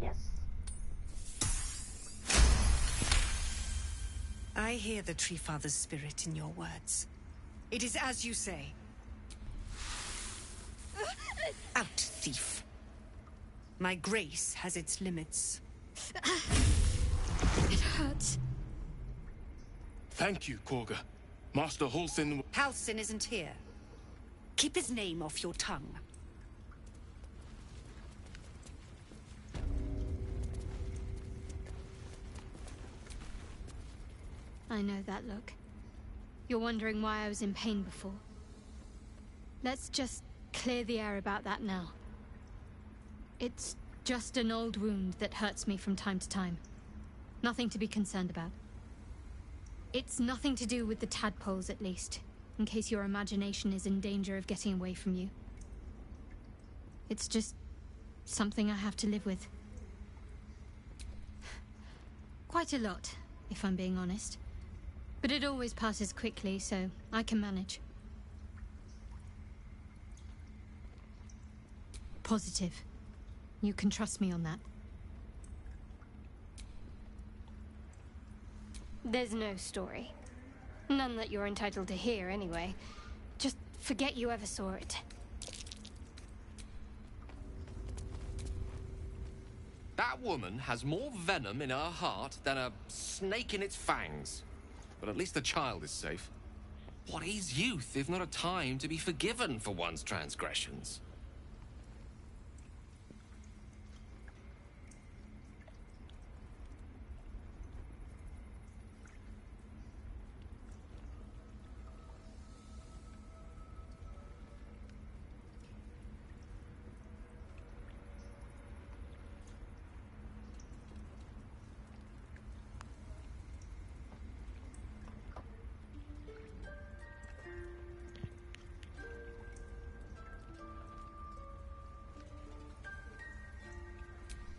Yes.
I hear the Tree Father's spirit in your words. It is as you say. Out, thief. My grace has its limits.
It hurts.
Thank you, Korga. Master Halsin...
Halsin isn't here. Keep his name off your tongue.
I know that look. You're wondering why I was in pain before. Let's just clear the air about that now. It's just an old wound that hurts me from time to time. Nothing to be concerned about. It's nothing to do with the tadpoles, at least, in case your imagination is in danger of getting away from you. It's just something I have to live with. Quite a lot, if I'm being honest. But it always passes quickly, so I can manage. Positive. You can trust me on that. There's no story. None that you're entitled to hear, anyway. Just forget you ever saw it.
That woman has more venom in her heart than a snake in its fangs. But at least the child is safe. What is youth if not a time to be forgiven for one's transgressions?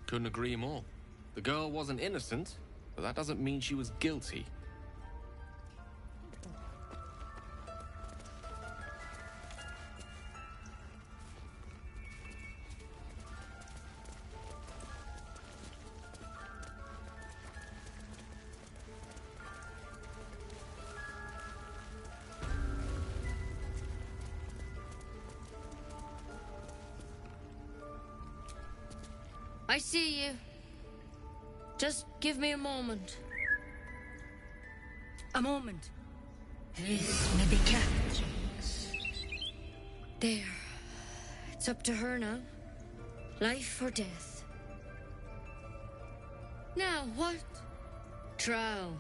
Couldn't agree more. The girl wasn't innocent, but that doesn't mean she was guilty.
I see you. Just give me a moment.
A moment.
There. It's up to her now. Life or death. Now, what? Drow.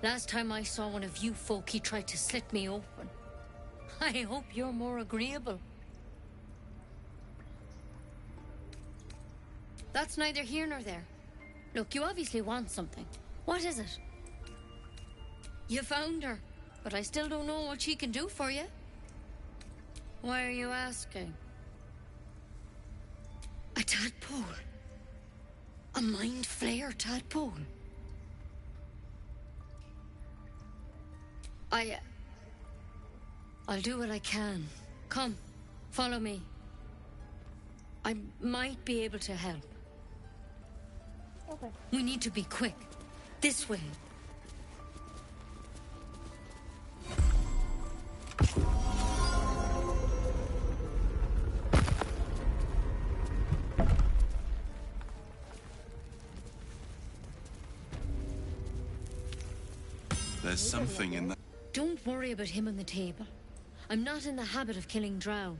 Last time I saw one of you folk, he tried to slit me open. I hope you're more agreeable. That's neither here nor there. Look, you obviously want something. What is it? You found her, but I still don't know what she can do for you. Why are you asking?
A tadpole. A mind flayer tadpole.
I'll do what I can. Come, follow me. I might be able to help.
Okay.
We need to be quick. This way.
There's something in that.
Don't worry about him on the table. I'm not in the habit of killing drow.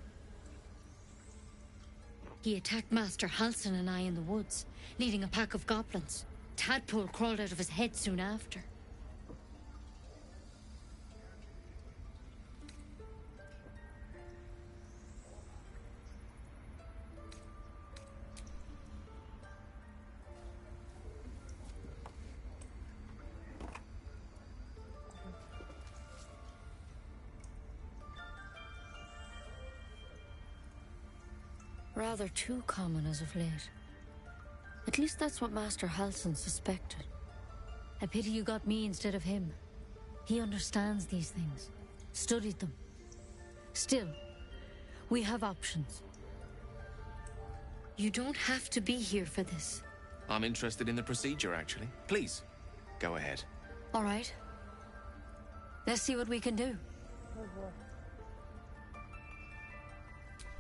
He attacked Master Halsin and I in the woods, leading a pack of goblins. Tadpole crawled out of his head soon after. Rather too common as of late. At least that's what Master Halsin suspected. I pity you got me instead of him. He understands these things, studied them. Still, we have options. You don't have to be here for this.
I'm interested in the procedure, actually. Please, go ahead.
All right. Let's see what we can do.
Oh boy.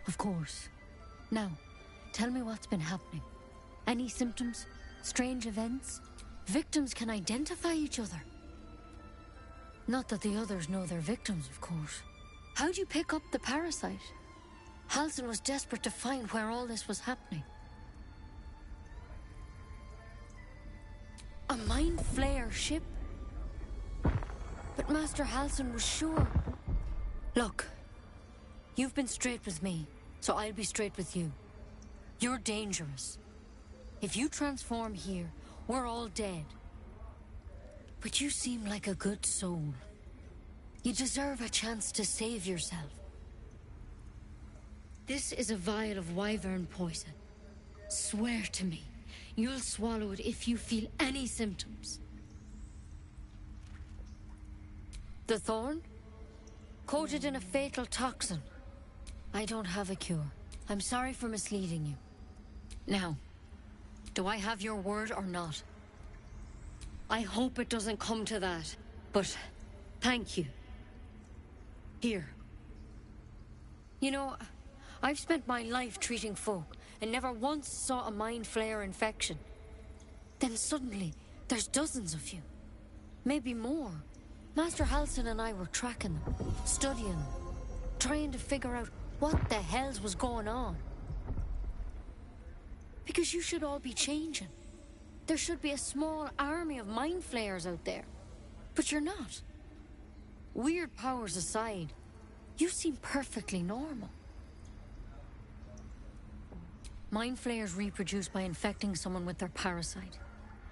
Of course. Now, tell me what's been happening. Any symptoms? Strange events? Victims can identify each other. Not that the others know they're victims, of course. How'd you pick up the parasite? Halsin was desperate to find where all this was happening. A mind flayer ship? But Master Halsin was sure. Look, you've been straight with me, so I'll be straight with you. You're dangerous. If you transform here, we're all dead. But you seem like a good soul. You deserve a chance to save yourself. This is a vial of wyvern poison. Swear to me, you'll swallow it if you feel any symptoms. The thorn? Coated in a fatal toxin. I don't have a cure. I'm sorry for misleading you. Now, do I have your word or not? I hope it doesn't come to that, but thank you. Here. You know, I've spent my life treating folk and never once saw a mind flayer infection. Then suddenly, there's dozens of you. Maybe more. Master Halsin and I were tracking them, studying them, trying to figure out what the hells was going on. Because you should all be changing. There should be a small army of mind flayers out there. But you're not. Weird powers aside, you seem perfectly normal. Mind flayers reproduce by infecting someone with their parasite.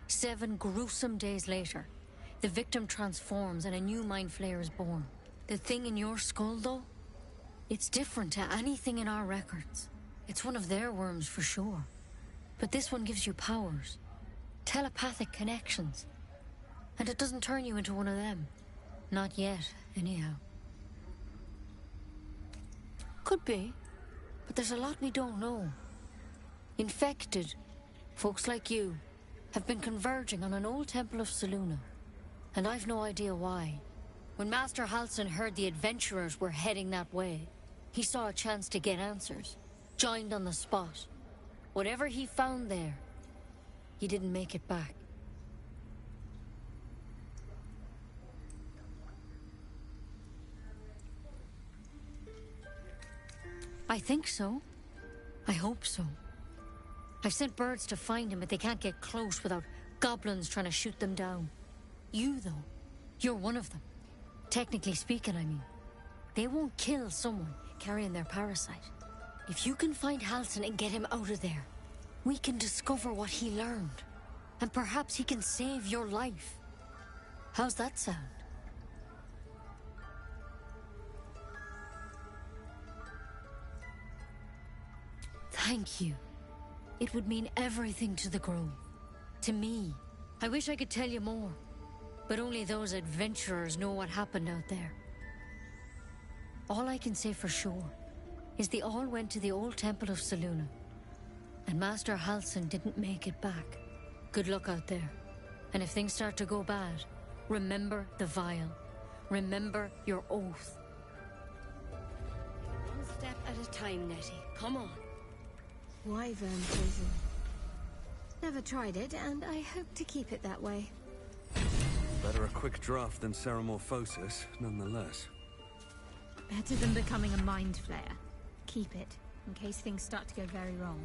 7 gruesome days later, the victim transforms and a new mind flayer is born. The thing in your skull, though, it's different to anything in our records. It's one of their worms for sure. But this one gives you powers. Telepathic connections. And it doesn't turn you into one of them. Not yet, anyhow. Could be. But there's a lot we don't know. Infected, folks like you, have been converging on an old temple of Selûne. And I've no idea why. When Master Halsin heard the adventurers were heading that way, he saw a chance to get answers. Joined on the spot. Whatever he found there, he didn't make it back. I think so. I hope so. I've sent birds to find him, but they can't get close without goblins trying to shoot them down. You, though, you're one of them. Technically speaking, I mean. They won't kill someone carrying their parasite. If you can find Halsin and get him out of there,
We can discover what he learned, and perhaps he can save your life. How's that sound? Thank you. It would mean everything to the Grove. To me. I wish I could tell you more, but only those adventurers know what happened out there. All I can say for sure is they all went to the old temple of Selûne, and Master Halsin didn't make it back. Good luck out there. And if things start to go bad, remember the vial. Remember your oath.
One step at a time, Nettie. Come on.
Wyvern poison. Never tried it, and I hope to keep it that way.
Better a quick draft than Ceramorphosis, nonetheless.
Better than becoming a mind flayer. Keep it, in case things start to go very wrong.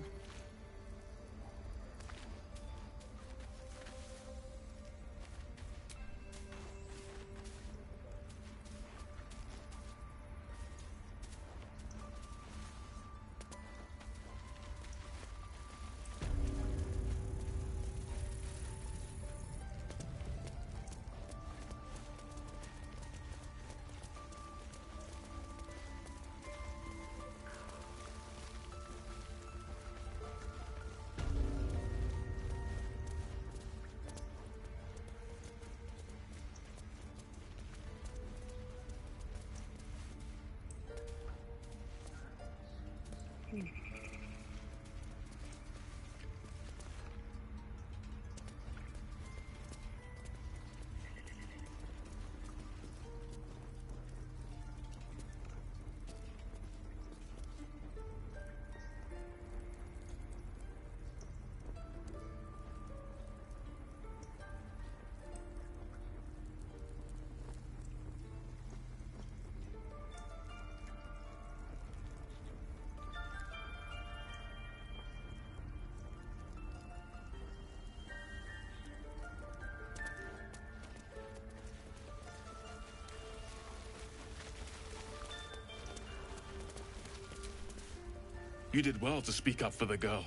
You did well to speak up for the girl.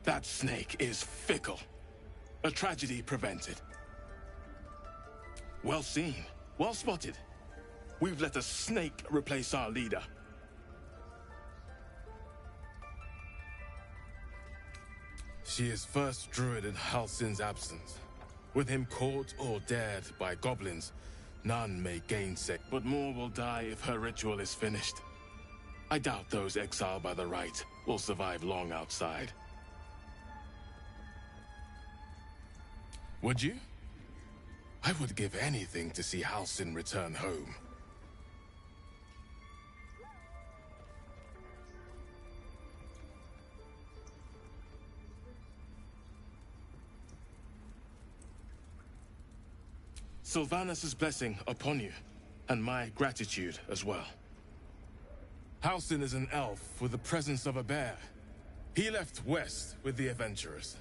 That snake is fickle. A tragedy prevented. Well seen. Well spotted. We've let a snake replace our leader. She is first druid in Halsin's absence. With him caught or dared by goblins, none may gainsay. But more will die if her ritual is finished. I doubt those exiled by the right will survive long outside. Would you? I would give anything to see Halsin return home. Sylvanus' blessing upon you, and my gratitude as well. Halsin is an elf with the presence of a bear. He left west with the adventurers.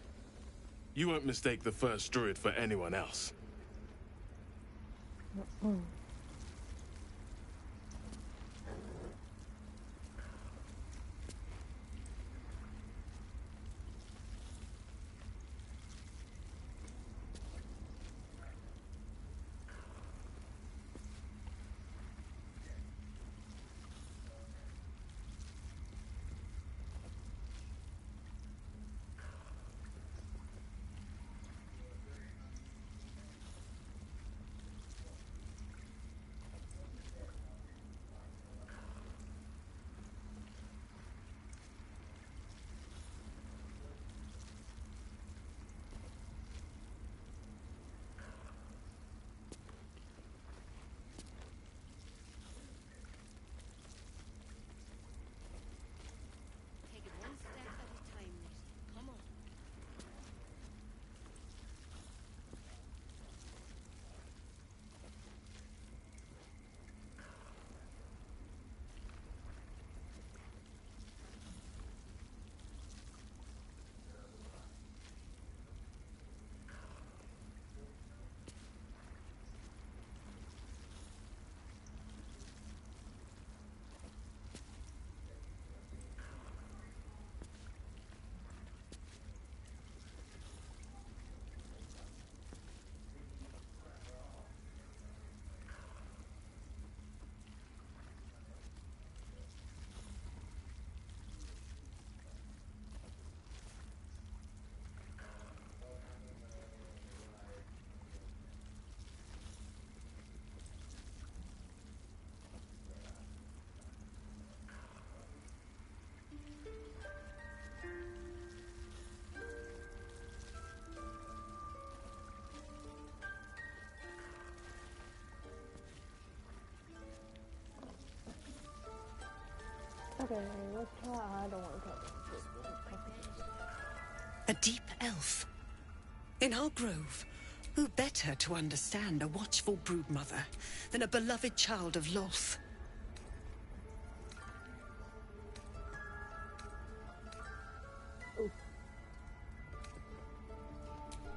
You won't mistake the first druid for anyone else.
Okay, let's try. I don't want to talk.
A deep elf. In our grove, who better to understand a watchful broodmother than a beloved child of Loth?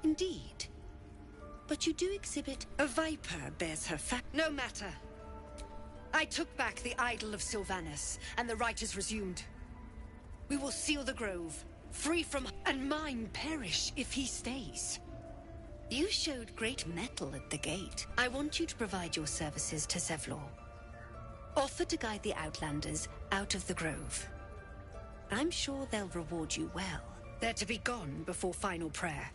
Indeed. But you do exhibit... A viper bears her fat... No matter. I took back the idol of Sylvanus, and the rite is resumed. We will seal the grove, free from... And mine perish if he stays. You showed great mettle at the gate. I want you to provide your services to Zevlor. Offer to guide the Outlanders out of the grove. I'm sure they'll reward you well. They're to be gone before final prayer.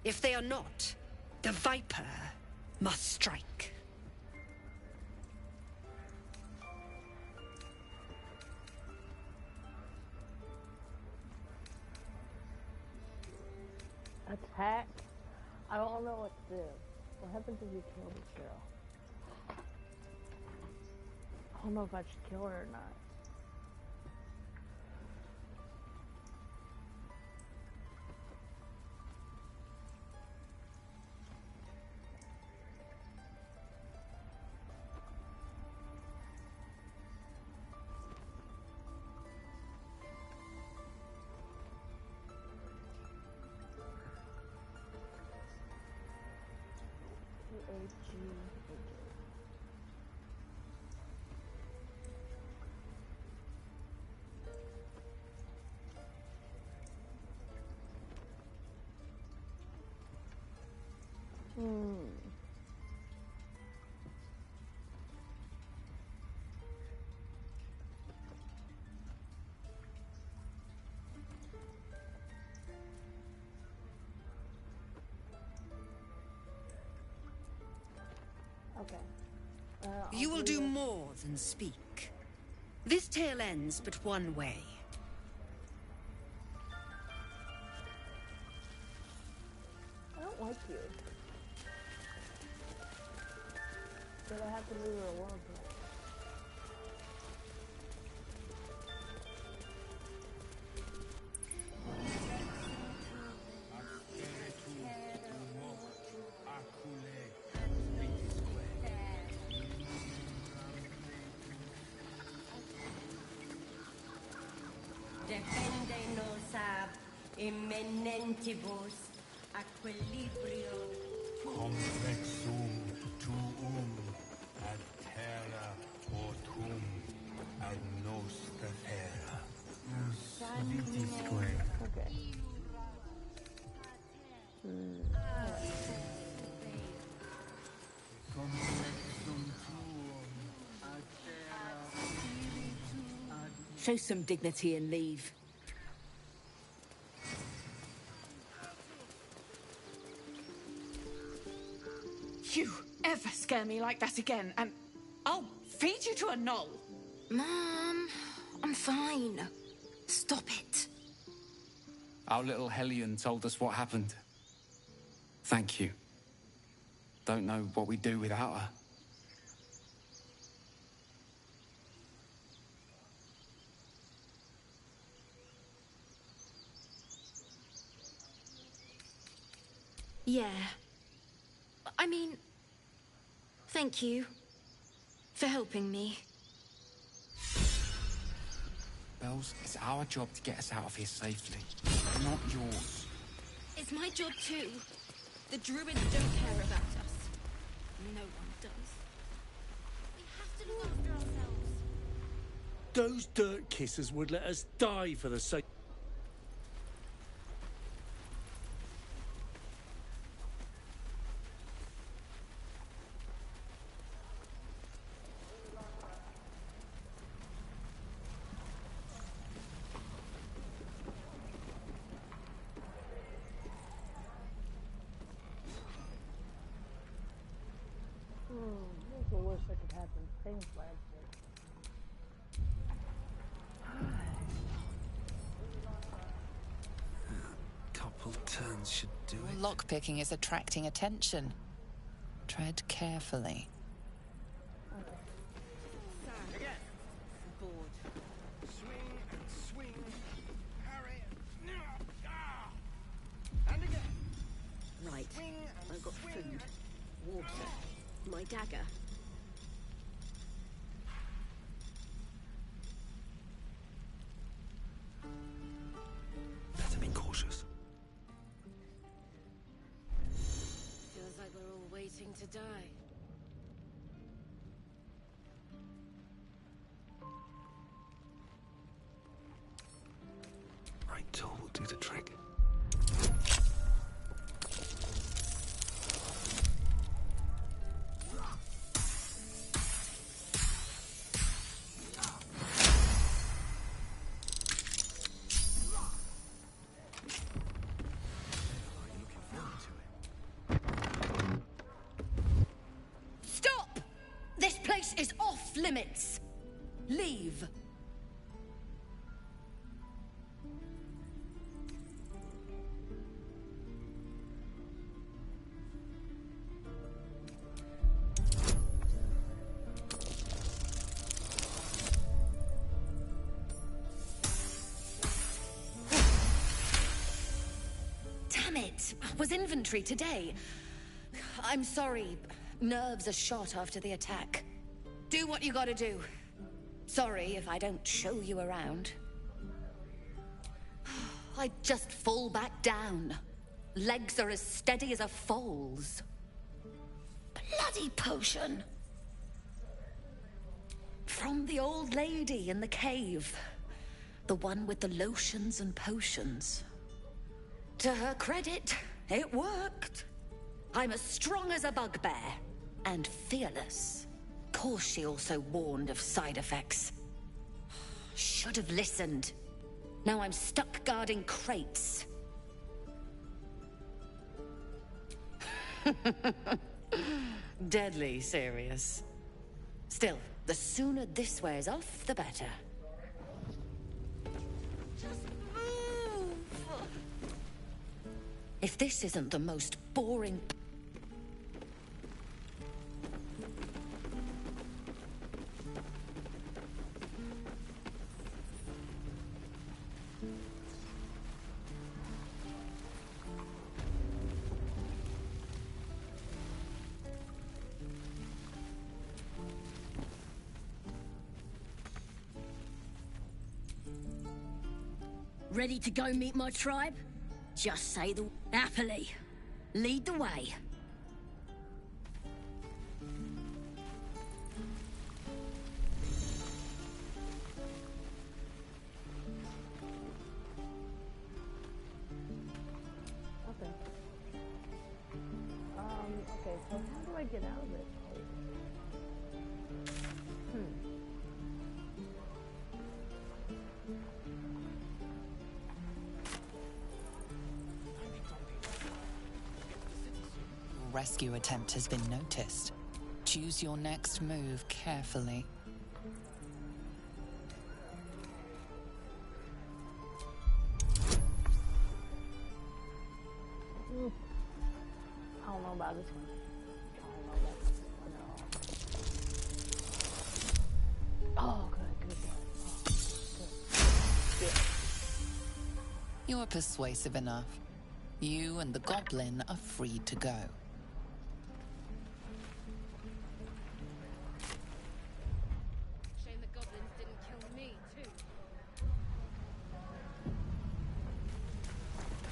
If they are not, the Viper must strike.
Attack? I don't know what to do. What happens if you kill this girl? I don't know if I should kill her or not. Okay.
You will do more than speak. This tale ends but one way.
I don't like you. But I have to leave her alone.
Defendenos ab immanentibus equilibrio
Complexum tuum ad terra portum ad nos terra. Vitisque.
Okay.
Complexum tuum ad terra
Show some dignity and leave. You ever scare me like that again, and I'll feed you to a knoll.
Mom, I'm fine. Stop it.
Our little Hellion told us what happened. Thank you. Don't know what we'd do without her.
Yeah. I mean, thank you for helping me.
Bells, it's our job to get us out of here safely, not yours.
It's my job too. The druids don't care about us. No one does. We have to look after ourselves.
Those dirt kissers would let us die for the sake...
What's the worst that could happen? Things like
Couple turns should do it.
Lockpicking is attracting attention. Tread carefully.
Bored.
got food, water, my dagger.
Better be cautious.
Feels like we're all waiting to die.
Right tool will do the trick.
Stop! This place is off limits. Leave. Damn it! Was inventory today? I'm sorry. Nerves are shot after the attack. Do what you gotta do. Sorry if I don't show you around. I just fall back down. Legs are as steady as a foal's. Bloody potion! From the old lady in the cave. The one with the lotions and potions. To her credit, it worked. I'm as strong as a bugbear. And fearless. Course she also warned of side effects. Should have listened. Now I'm stuck guarding crates. Deadly serious. Still, the sooner this wears off, the better. If this isn't the most boring...
Ready to go meet my tribe? Just say the... Happily. Lead the way.
Okay. Okay, so how do I get out of this place?
Rescue attempt has been noticed. Choose your next move carefully.
I don't know about this one. I don't know about this one. Oh, good. Oh, good.
You are persuasive enough. You and the goblin are free to go.
Shame the goblins didn't kill me, too.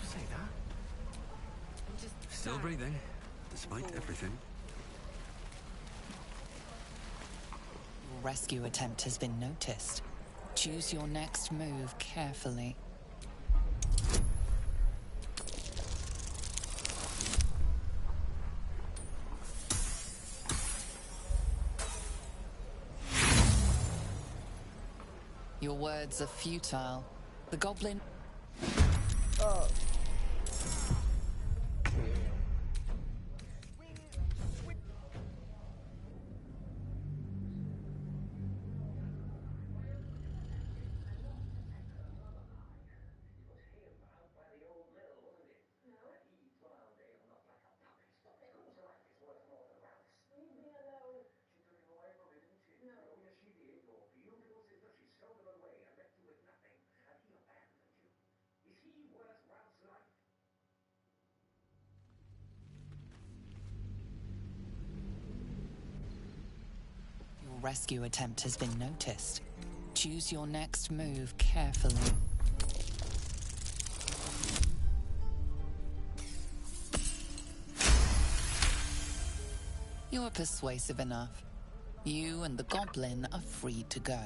Say that.
I'm just
Still breathing, despite everything.
Your rescue attempt has been noticed. Choose your next move carefully. Your words are futile. The goblin...
Oh.
Rescue attempt has been noticed. Choose your next move carefully. You're persuasive enough. You and the goblin are free to go.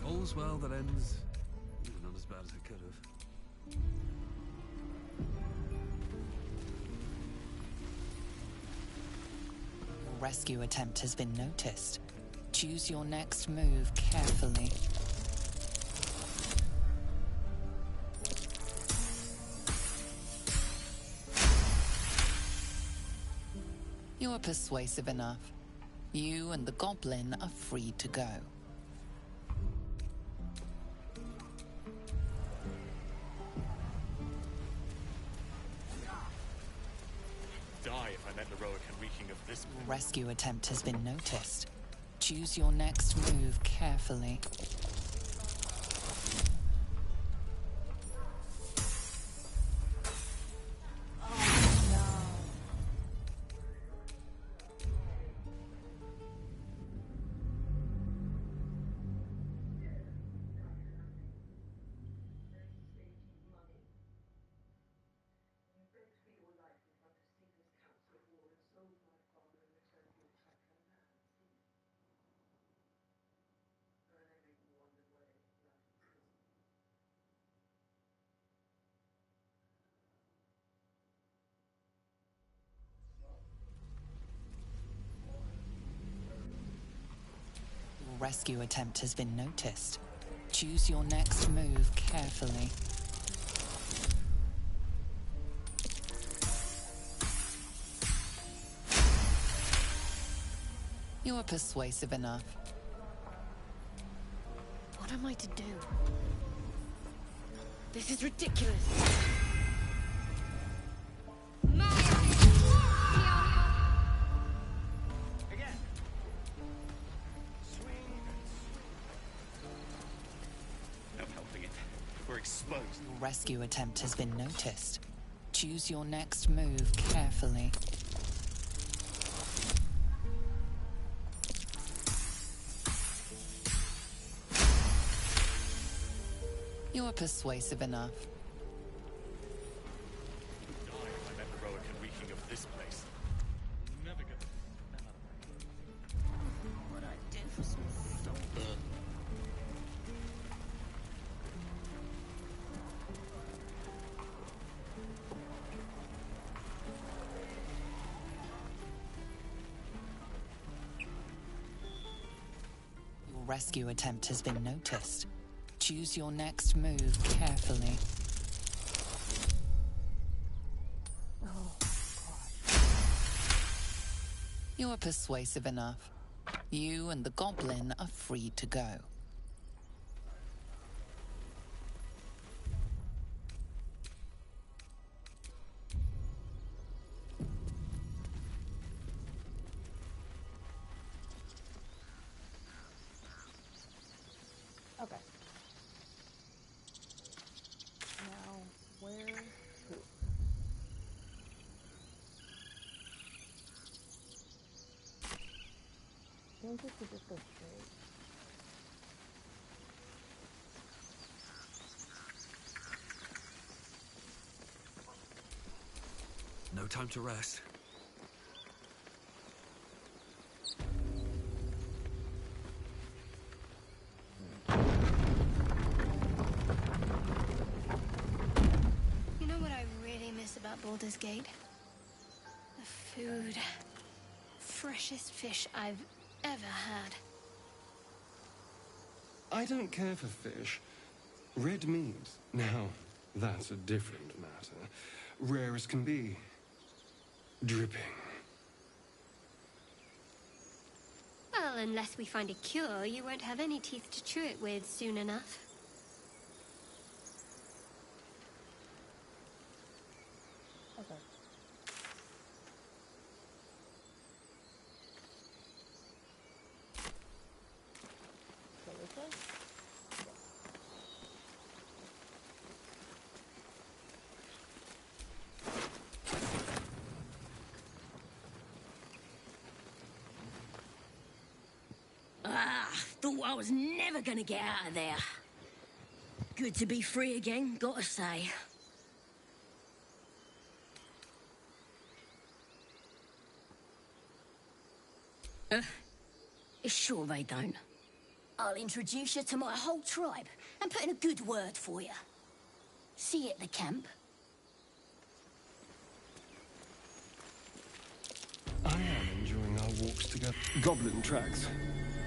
All's well that ends. Not as bad as it could have.
Rescue attempt has been noticed. Choose your next move carefully. You are persuasive enough. You and the goblin are free to go.
Die if I met heroic and reeking of this.
Rescue attempt has been noticed. Choose your next move carefully. Rescue attempt has been noticed. Choose your next move carefully. You are persuasive enough.
What am I to do? This is ridiculous.
Exposed.
Rescue attempt has been noticed. Choose your next move carefully. You are persuasive enough.
Die if I met heroic and reeking of this place. Never gonna.
What I do for some something.
Rescue attempt has been noticed. Choose your next move carefully. You are persuasive enough. You and the goblin are free to go.
Okay. Now, where to? I think we could just go straight.
No time to rest.
You know what I really miss about Baldur's Gate? The food. Freshest fish I've ever had.
I don't care for fish. Red meat, now, that's a different matter. Rare as can be. Dripping.
Well, unless we find a cure, you won't have any teeth to chew it with soon enough.
Okay.
Thought I was never gonna get out of there. Good to be free again, gotta say. Sure they don't. I'll introduce you to my whole tribe and put in a good word for you. See you at the camp.
I am enjoying our walks together. Goblin tracks.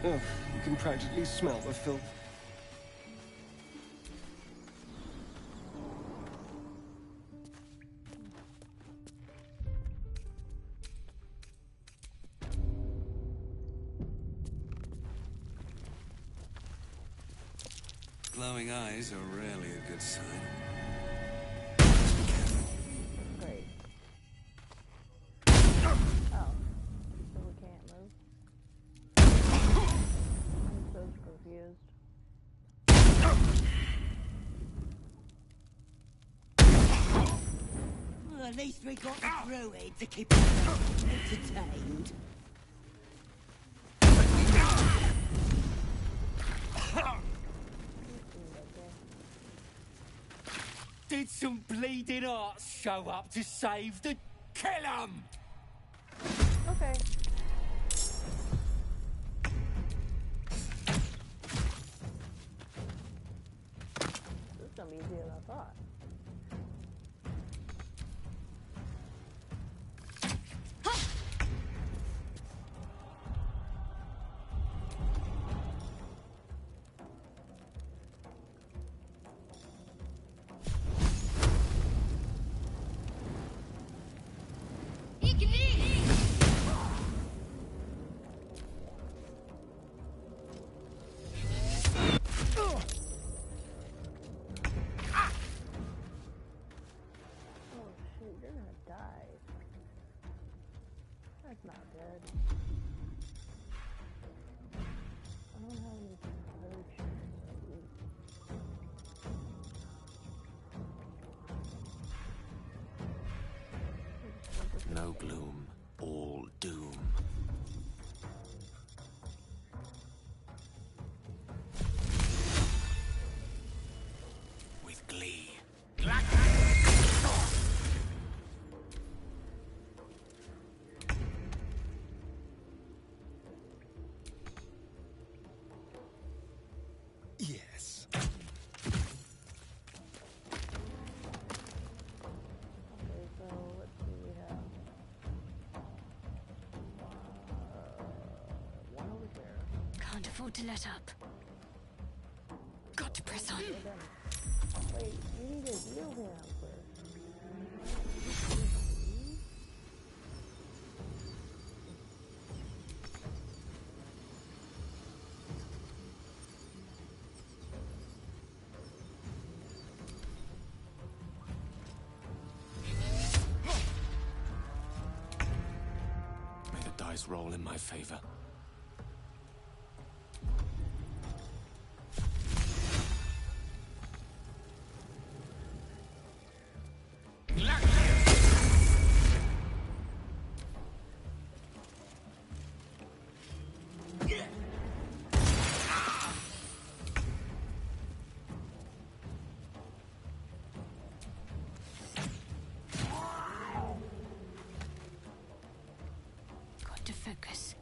Oh, you can practically smell the filth.
Glowing eyes are rarely a good sign.
Great. Oh. So we can't move? I'm so confused.
Well, at least we got the druid to keep us entertained.
Did some bleeding arts show up to save the... Kill 'em!
Okay. This is gonna be easier than I thought. You're gonna die. That's not good. I don't have any potions.
No gloom, all doom. With glee.
Yes.
Okay, so let's see, we have one over here.
Can't afford to let up. Got to press on.
Wait, you need to heal him first.
May the dice roll in my favor.
Got to focus.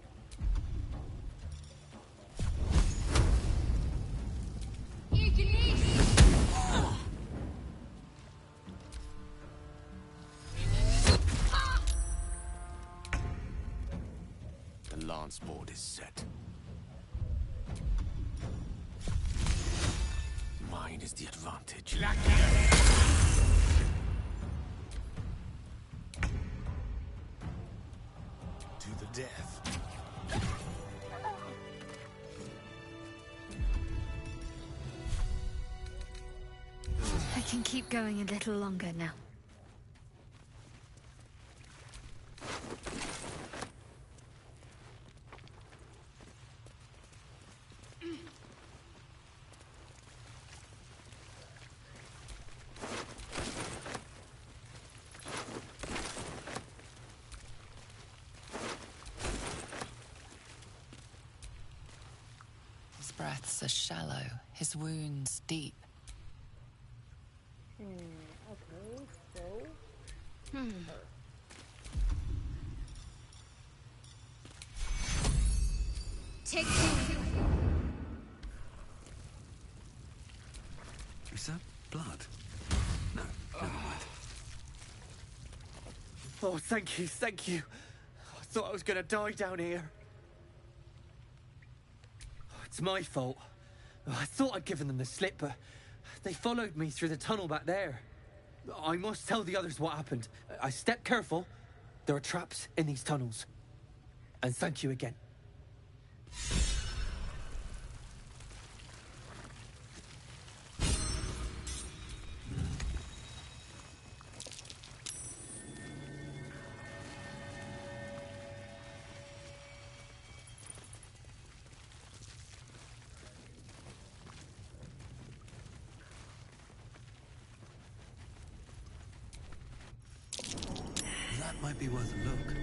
The lance board is set. Mine is the advantage. To the death.
I can keep going a little longer now.
breaths are shallow, his wounds deep.
Okay, so...
Take
Is that blood? No, never mind.
Oh, thank you, thank you. I thought I was gonna die down here. It's my fault. I thought I'd given them the slip, but they followed me through the tunnel back there. I must tell the others what happened. I stepped careful. There are traps in these tunnels. And thank you again.
That might be worth a look.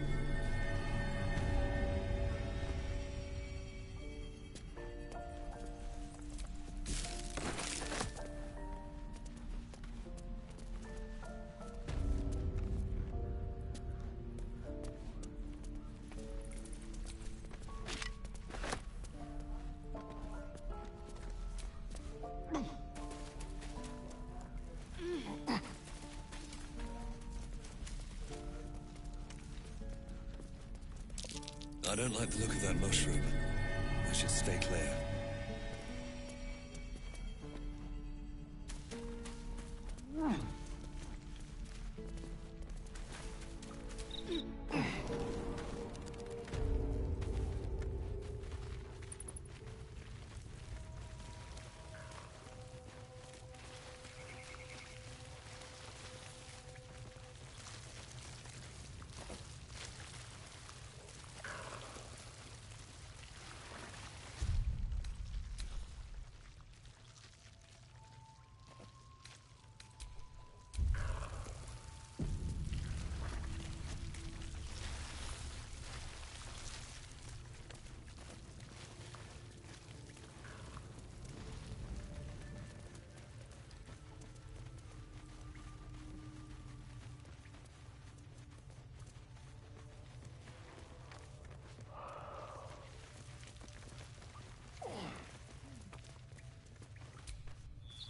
I don't like the look of that mushroom. I should stay clear.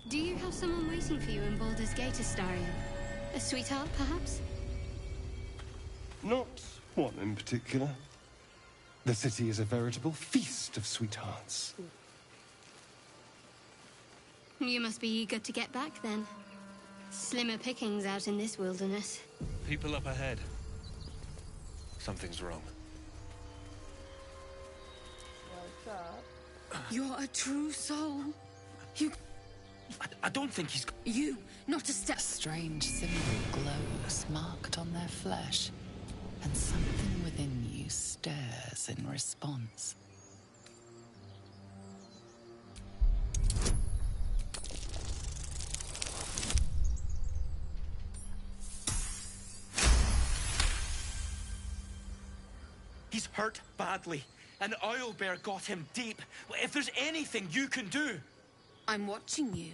Do you have someone waiting for you in Baldur's Gate, Astarion? A sweetheart, perhaps?
Not one in particular. The city is a veritable feast of sweethearts.
You must be eager to get back, then. Slimmer pickings out in this wilderness.
People up ahead. Something's wrong.
What's up?
You're a true soul. You...
I don't think he's...
You, not a step...
A strange symbol glows, marked on their flesh, and something within you stirs in response.
He's hurt badly, and Owlbear got him deep. If there's anything you can do...
I'm watching you.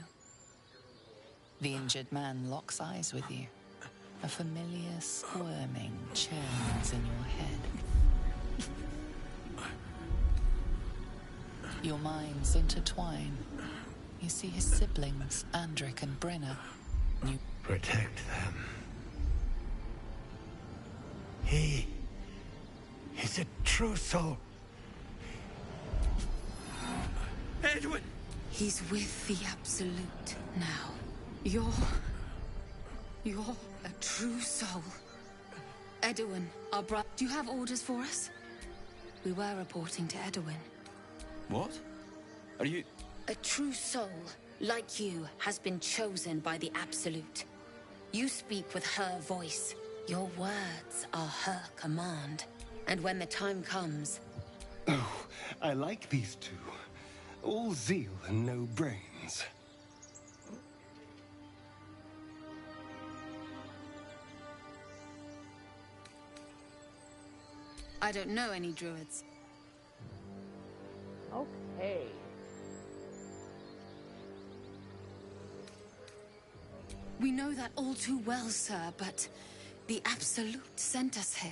The injured man locks eyes with you. A familiar squirming churns in your head. Your minds intertwine. You see his siblings, Andric and Brenna. You
protect them. He is a true soul.
Edwin!
He's with the Absolute now. You're a true soul. Edwin, our brother. Do you have orders for us? We were reporting to Edwin.
What? Are you...
A true soul, like you, has been chosen by the Absolute. You speak with her voice. Your words are her command. And when the time comes...
Oh, I like these two. All zeal and no brains.
I don't know any druids.
Okay.
We know that all too well, sir, but the Absolute sent us here.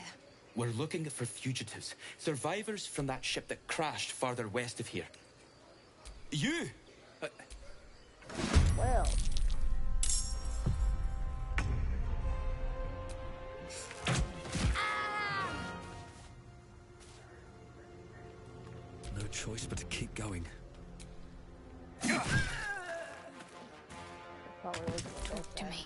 We're looking for fugitives, survivors from that ship that crashed farther west of here. You!
Well.
No choice but to keep going.
Talk to me.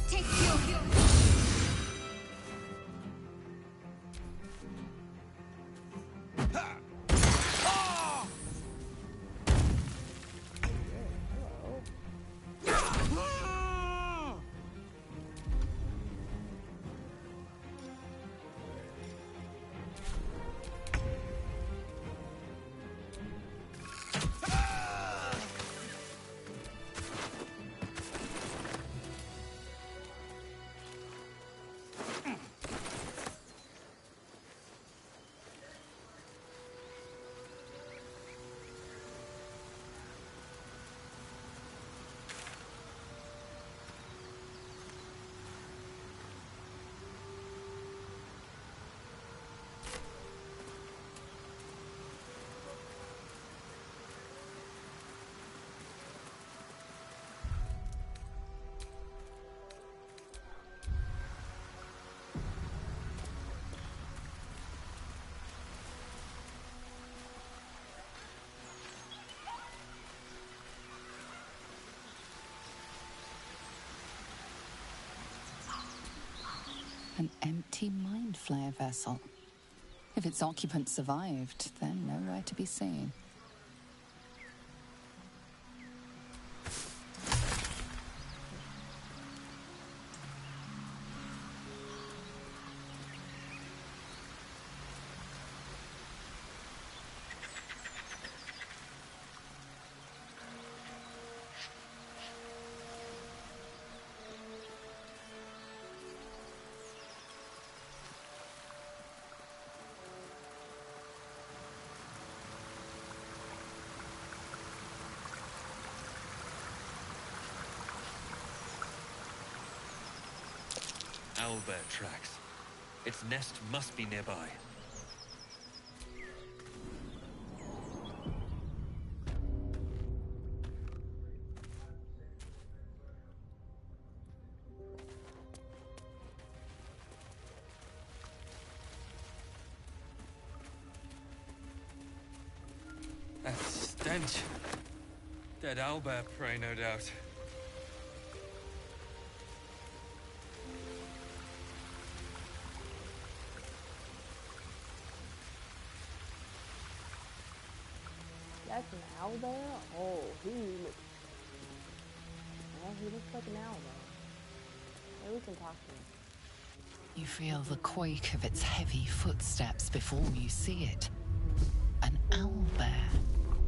Take your...
An empty mind flare vessel. If its occupant survived, then nowhere to be seen.
Owlbear tracks. Its nest must be nearby. That stench. Dead owlbear prey, no doubt.
That's an owlbear? Oh, he looks... Well, he looks like an owlbear. Maybe we can talk to him.
You feel the quake of its heavy footsteps before you see it. An owlbear,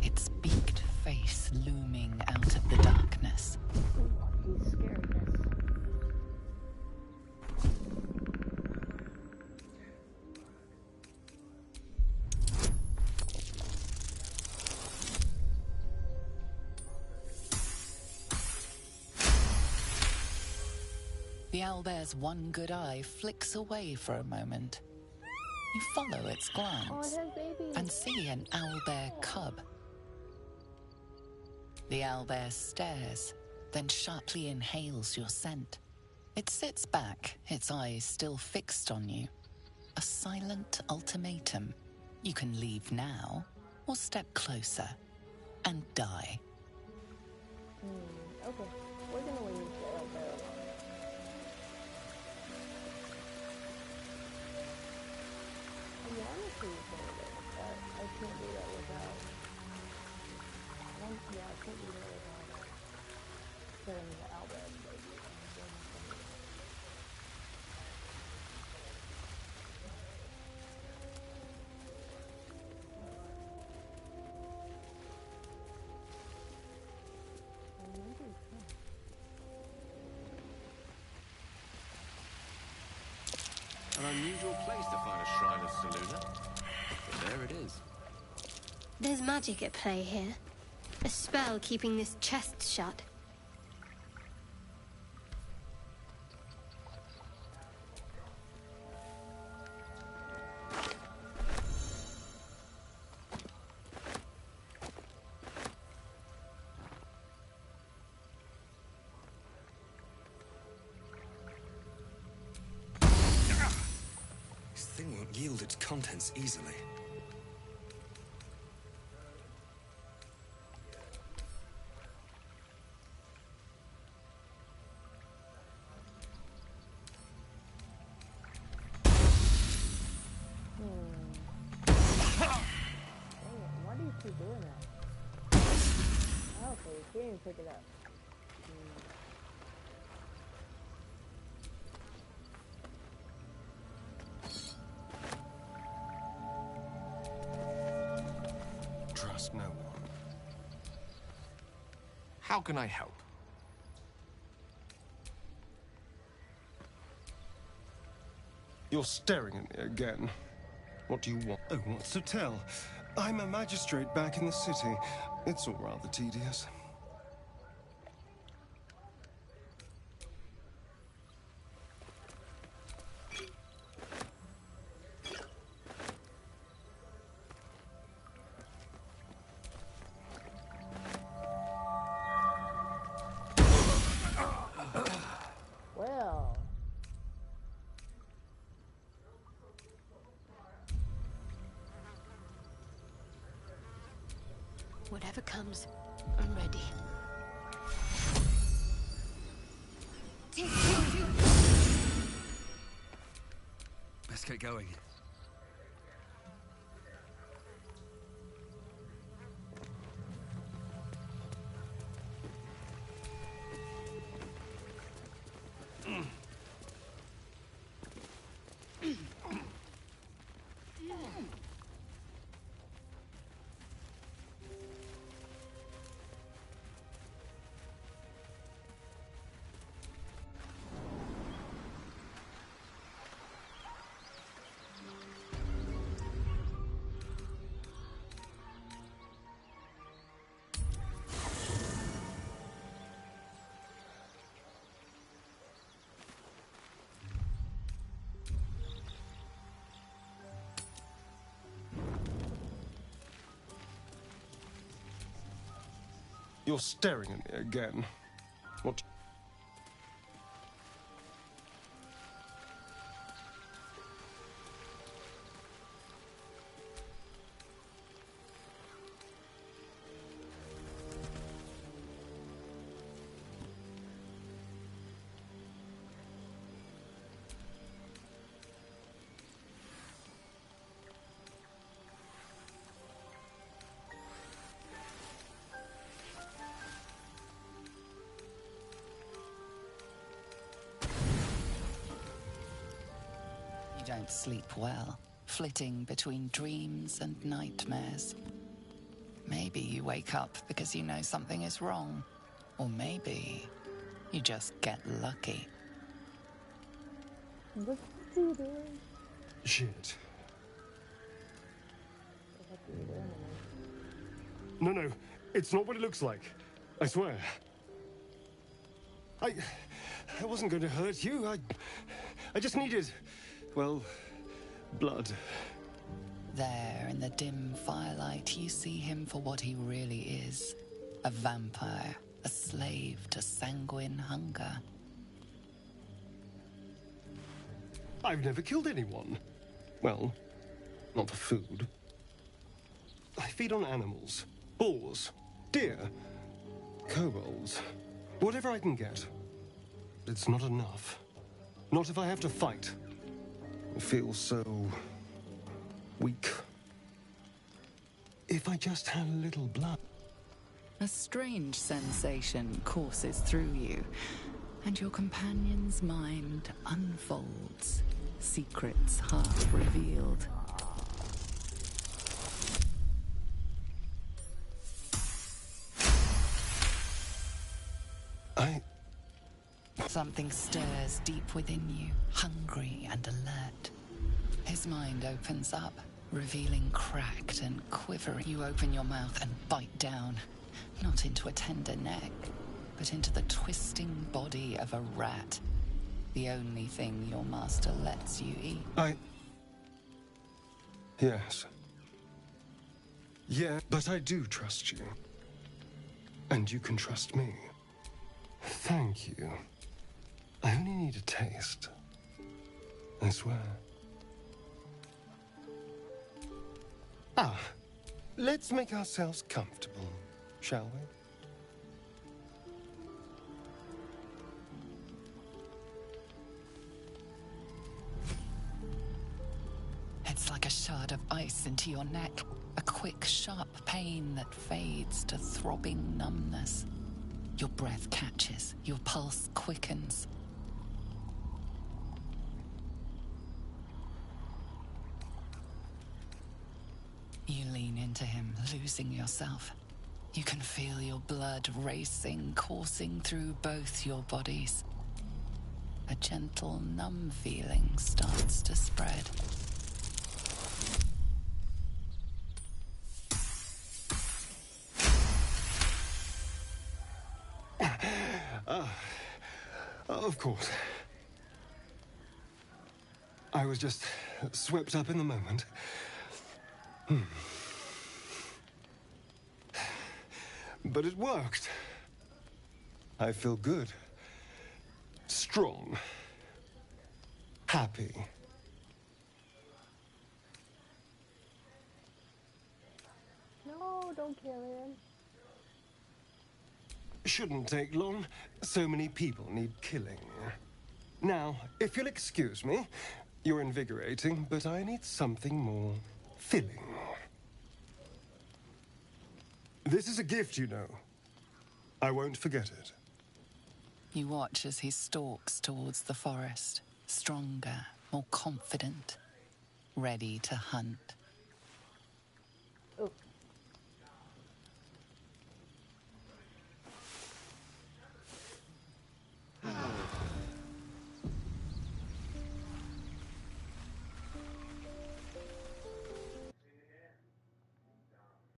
its beaked face looming out of the darkness.
Ooh, he's scary.
The owlbear's one good eye flicks away for a moment. You follow its glance
Oh, it has babies.
and see an owlbear cub. The owlbear stares, then sharply inhales your scent. It sits back, its eyes still fixed on you. A silent ultimatum. You can leave now, or step closer and die.
Okay, we're gonna leave the owlbear alone. I wanna see it, but I can't do that without... Yeah, I can't do that without killing the owlbear baby.
An unusual place to find a shrine of Seluna, but there it is.
There's magic at play here. A spell keeping this chest shut.
This thing won't yield its contents easily.
Why do you keep doing that? Okay, you can't even pick it up.
Trust no one.
How can I help?
You're staring at me again. What do you want? Oh, what's to tell? I'm a magistrate back in the city. It's all rather tedious.
Well.
Whatever comes, I'm ready.
Let's get going.
You're staring at me again. What?
You don't sleep well, flitting between dreams and nightmares. Maybe you wake up because you know something is wrong. Or maybe you just get lucky.
What are you doing?
Shit. No, it's not what it looks like. I swear. I wasn't going to hurt you. I just needed, well, blood.
There, in the dim firelight, you see him for what he really is. A vampire, a slave to sanguine hunger.
I've never killed anyone. Well, not for food. I feed on animals. Boars. Deer. Kobolds. Whatever I can get. It's not enough. Not if I have to fight. I feel so weak. If I just had a little blood.
A strange sensation courses through you, and your companion's mind unfolds, secrets half revealed. Something stirs deep within you, hungry and alert. His mind opens up, revealing cracked and quivering. You open your mouth and bite down, not into a tender neck, but into the twisting body of a rat. The only thing your master lets you eat.
Yes. Yeah, but I do trust you. And you can trust me. Thank you. I only need a taste. I swear. Let's make ourselves comfortable, shall we?
It's like a shard of ice into your neck. A quick, sharp pain that fades to throbbing numbness. Your breath catches, your pulse quickens. You lean into him, losing yourself. You can feel your blood racing, coursing through both your bodies. A gentle, numb feeling starts to spread.
Of course. I was just swept up in the moment. But it worked. I feel good. Strong. Happy.
No, don't kill him.
Shouldn't take long. So many people need killing. Now, if you'll excuse me, you're invigorating, but I need something more filling. This is a gift, you know. I won't forget it.
You watch as he stalks towards the forest, stronger, more confident, ready to hunt.